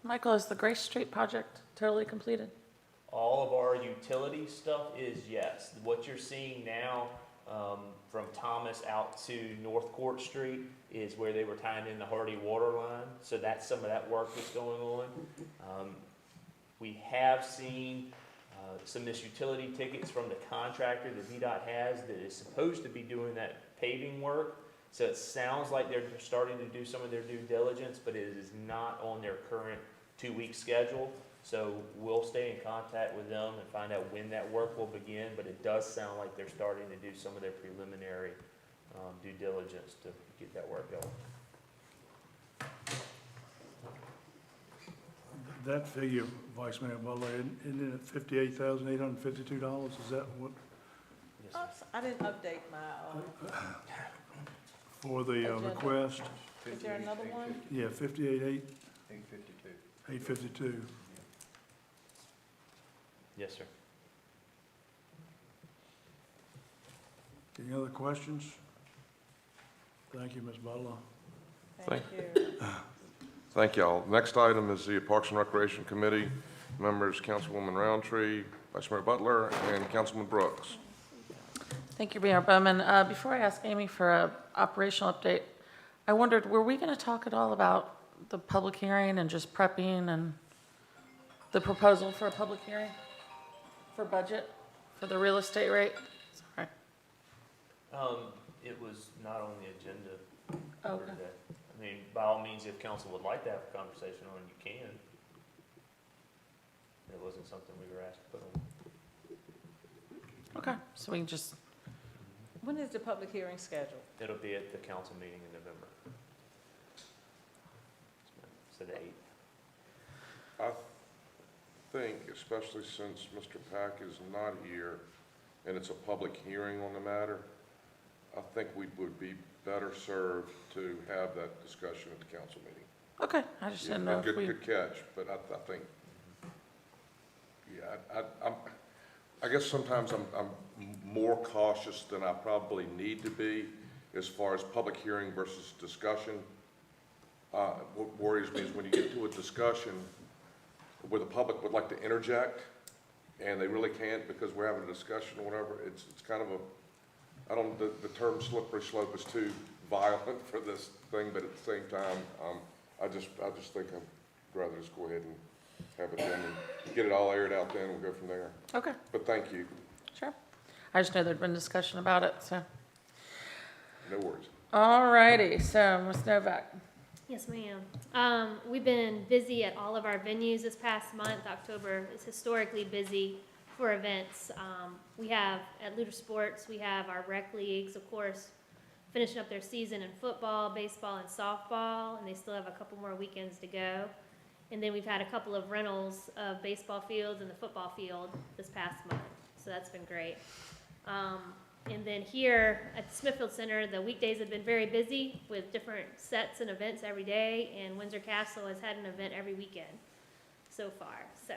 Michael, is the Grace Street project totally completed? All of our utility stuff is yes. What you're seeing now from Thomas out to North Court Street is where they were tying in the Hardy water line. So that's some of that work that's going on. We have seen some missed utility tickets from the contractor that VDOT has that is supposed to be doing that paving work. So it sounds like they're starting to do some of their due diligence, but it is not on their current 2-week schedule. So we'll stay in contact with them and find out when that work will begin, but it does sound like they're starting to do some of their preliminary due diligence to get that work going. that figure, Vice Mayor Butler, isn't it $58,852? Is that what, Oops, I didn't update my, for the Agenda. request? is there another one? Yeah, 58,852. 852. Yes, sir. Any other questions? Thank you, Ms. Butler. Thank you. Thank y'all. Next item is the Parks and Recreation Committee. Members, Councilwoman Roundtree, Vice Mayor Butler, and Councilman Brooks. Thank you, Mayor Bowman. Before I ask Amy for a operational update, I wondered, were we going to talk at all about the public hearing and just prepping and the proposal for a public hearing for budget, for the real estate rate? Sorry. It was not on the agenda Okay. for today. I mean, by all means, if council would like to have a conversation on it, you can. It wasn't something we were asked to put on. Okay, so we can just, When is the public hearing scheduled? It'll be at the council meeting in November. So the 8th. I think, especially since Mr. Pack is not here and it's a public hearing on the matter, I think we would be better served to have that discussion at the council meeting. okay, I just didn't know if Good, we, good catch, but I think, yeah, I guess sometimes I'm more cautious than I probably need to be as far as public hearing versus discussion. What worries me is when you get to a discussion where the public would like to interject and they really can't because we're having a discussion or whatever, it's kind of the term slippery slope is too violent for this thing, but at the same time, I just think I'd rather just go ahead and have it done and get it all aired out then, and we'll go from there. okay, But thank you, sure. I just know there'd been discussion about it, so. no worries. All righty, so Ms. Novak. Yes, ma'am. We've been busy at all of our venues this past month. October is historically busy for events. We have, at Looter Sports, we have our rec leagues, of course, finishing up their season in football, baseball, and softball, and they still have a couple more weekends to go. And then we've had a couple of rentals of baseball fields and the football field this past month, so that's been great. And then here at the Smithfield Center, the weekdays have been very busy with different sets and events every day, and Windsor Castle has had an event every weekend so far. So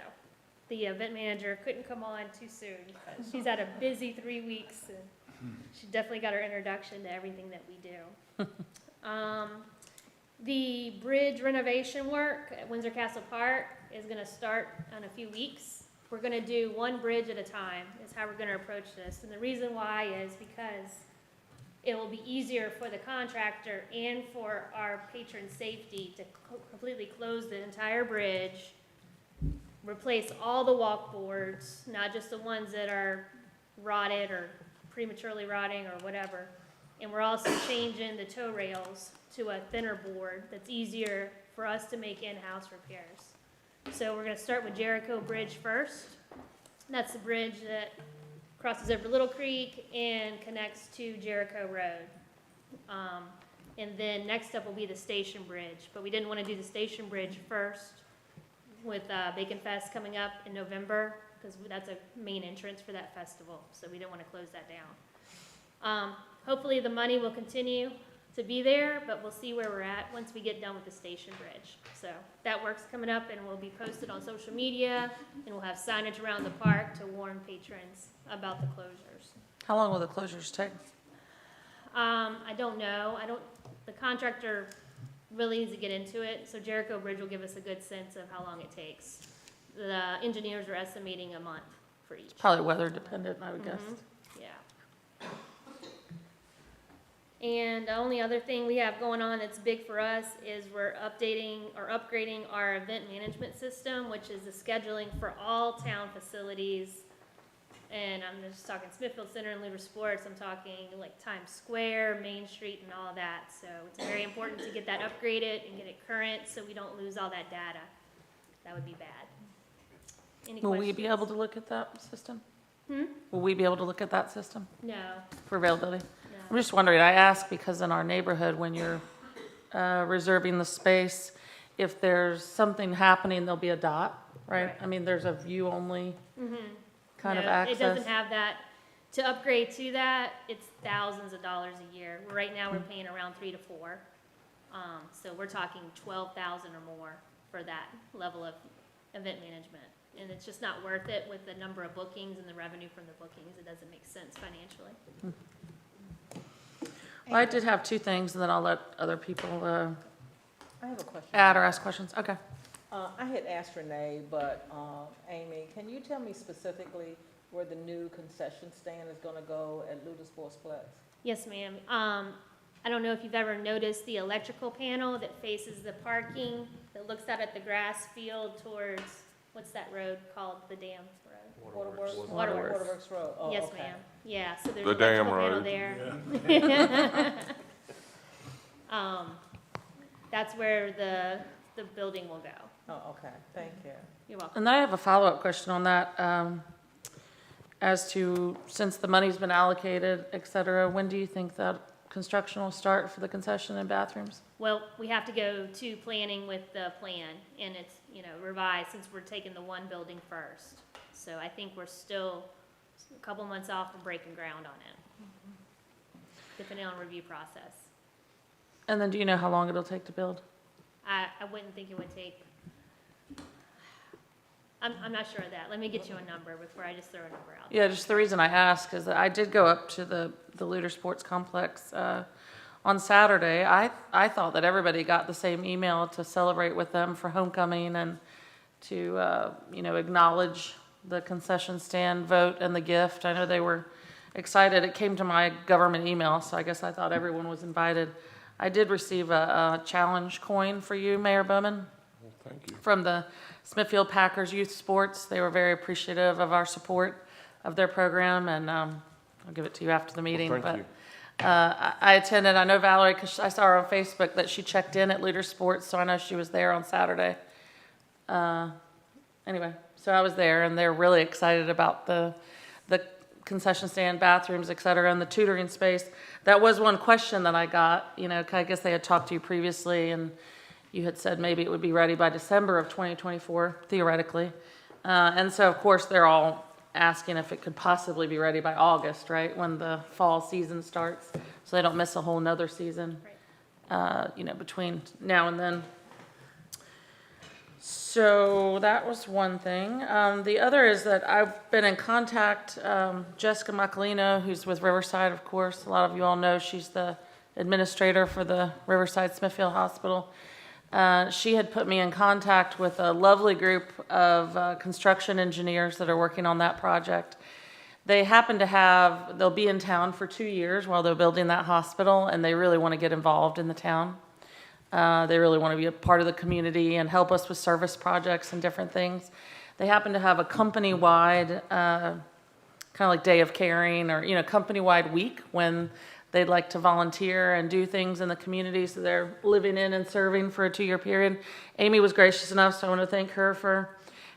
the event manager couldn't come on too soon. She's had a busy 3 weeks, and she definitely got her introduction to everything that we do. The bridge renovation work at Windsor Castle Park is gonna start in a few weeks. We're gonna do one bridge at a time, is how we're gonna approach this. And the reason why is because it will be easier for the contractor and for our patron safety to completely close the entire bridge, replace all the walkboards, not just the ones that are rotted or prematurely rotting or whatever. And we're also changing the tow rails to a thinner board that's easier for us to make in-house repairs. So we're gonna start with Jericho Bridge first. That's the bridge that crosses over Little Creek and connects to Jericho Road. And then next up will be the Station Bridge, but we didn't wanna do the Station Bridge first with Bacon Fest coming up in November, because that's a main entrance for that festival, so we didn't wanna close that down. Hopefully the money will continue to be there, but we'll see where we're at once we get done with the Station Bridge. So that work's coming up and will be posted on social media, and we'll have signage around the park to warn patrons about the closures. How long will the closures take? I don't know. The contractor really needs to get into it, so Jericho Bridge will give us a good sense of how long it takes. The engineers are estimating a month for each. Probably weather dependent, I would guess. Yeah. And the only other thing we have going on that's big for us is we're updating or upgrading our event management system, which is the scheduling for all town facilities. And I'm just talking Smithfield Center and Looter Sports. I'm talking like Times Square, Main Street, and all that. So it's very important to get that upgraded and get it current so we don't lose all that data. That would be bad. Any Will we questions? be able to look at that system? Hmm? Will we be able to look at that system No, for availability? no. I'm just wondering, I ask because in our neighborhood, when you're reserving the space if there's something happening, there'll be a dot, right? Right. I mean, there's a view-only kind of No, access. It doesn't have that. To upgrade to that, it's thousands of dollars a year. Right now, we're paying around 3 to 4. So we're talking 12,000 or more for that level of event management. And it's just not worth it with the number of bookings and the revenue from the bookings. It doesn't make sense financially. Well, I did have two things, and then I'll let other people I have a question. add or ask questions. Okay. I had asked Renee, but, Amy, can you tell me specifically where the new concession stand is gonna go at Luda Sportsplex? Yes, ma'am. I don't know if you've ever noticed the electrical panel that faces the parking, that looks out at the grass field towards, what's that road called? The dam road? Waterworks? Waterworks. Waterworks Road, oh, Yes, okay. ma'am. Yeah, so there's The an dam electrical panel road. there. That's where the building will go. Oh, okay, thank you. You're welcome. And I have a follow-up question on that, as to, since the money's been allocated, et cetera, when do you think that construction will start for the concession and bathrooms? Well, we have to go to planning with the plan, and it's, revised since we're taking the one building first. So I think we're still a couple months off from breaking ground on it, depending on review process. And then do you know how long it'll take to build? I wouldn't think it would take, I'm not sure of that. Let me get you a number before I just throw a number out. Yeah, just the reason I ask is that I did go up to the Luder Sports Complex on Saturday. I thought that everybody got the same email to celebrate with them for homecoming and to, acknowledge the concession stand vote and the gift. I know they were excited. It came to my government email, so I guess I thought everyone was invited. I did receive a challenge coin for you, Mayor Bowman. Well, thank you. From the Smithfield Packers Youth Sports. They were very appreciative of our support of their program, and I'll give it to you after the meeting. Well, thank you. I attended. I know Valerie, because I saw her on Facebook, that she checked in at Leader Sports, so I know she was there on Saturday. Anyway, so I was there, and they're really excited about the concession stand, bathrooms, et cetera, and the tutoring space. That was one question that I got. I guess they had talked to you previously, and you had said maybe it would be ready by December of 2024, theoretically. And so, of course, they're all asking if it could possibly be ready by August, right, when the fall season starts, so they don't miss a whole nother season, between now and then. So that was one thing. The other is that I've been in contact, Jessica Macalino, who's with Riverside, of course. A lot of you all know she's the administrator for the Riverside Smithfield Hospital. She had put me in contact with a lovely group of construction engineers that are working on that project. They happen to they'll be in town for 2 years while they're building that hospital, and they really want to get involved in the town. They really want to be a part of the community and help us with service projects and different things. They happen to have a company-wide, kind of like Day of Caring or, company-wide week when they'd like to volunteer and do things in the community, so they're living in and serving for a 2-year period. Amy was gracious enough, so I want to thank her for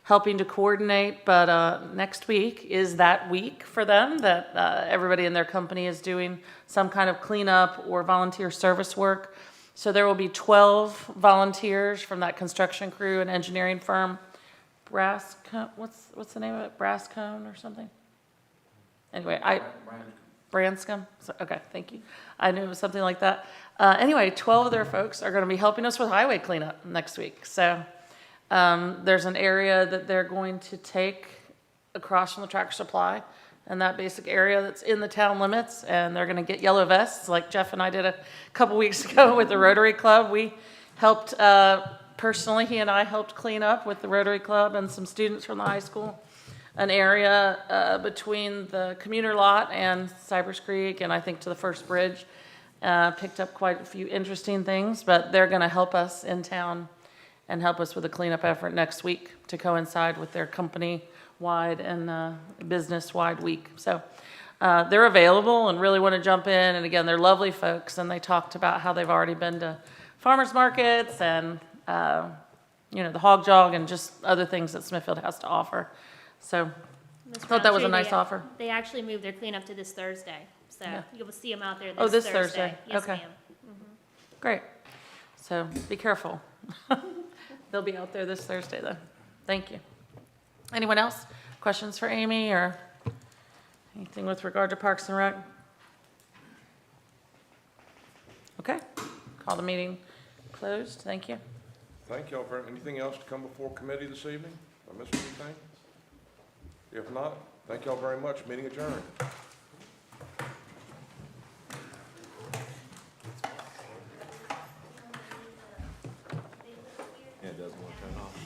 helping to coordinate. But next week is that week for them that everybody in their company is doing some kind of cleanup or volunteer service work. So there will be 12 volunteers from that construction crew and engineering firm. Brascone, what's the name of it? Brascone or something? Anyway, Branscombe? Okay, thank you. I knew it was something like that. Anyway, 12 of their folks are going to be helping us with highway cleanup next week. So there's an area that they're going to take across from the Tractor Supply, and that basic area that's in the town limits, and they're going to get yellow vests like Jeff and I did a couple weeks ago with the Rotary Club. We helped, personally, he and I helped clean up with the Rotary Club and some students from the high school an area between the commuter lot and Cypress Creek, and I think to the first bridge. Picked up quite a few interesting things, but they're going to help us in town and help us with the cleanup effort next week to coincide with their company-wide and business-wide week. So they're available and really want to jump in, and again, they're lovely folks, and they talked about how they've already been to farmers markets and the hog jog and just other things that Smithfield has to offer. So I thought that was a nice offer. They actually moved their cleanup to this Thursday, so Yeah. you'll see them out there Oh, this this Thursday. Thursday. Yes, Okay. ma'am. Great. So be careful. They'll be out there this Thursday then. Thank you. Anyone else? Questions for Amy or anything with regard to Parks and Rec? Okay, call the meeting closed. Thank you. Thank y'all for, anything else to come before committee this evening? Did I miss anything? If not, thank y'all very much. Meeting adjourned. Yeah, it doesn't want to turn off.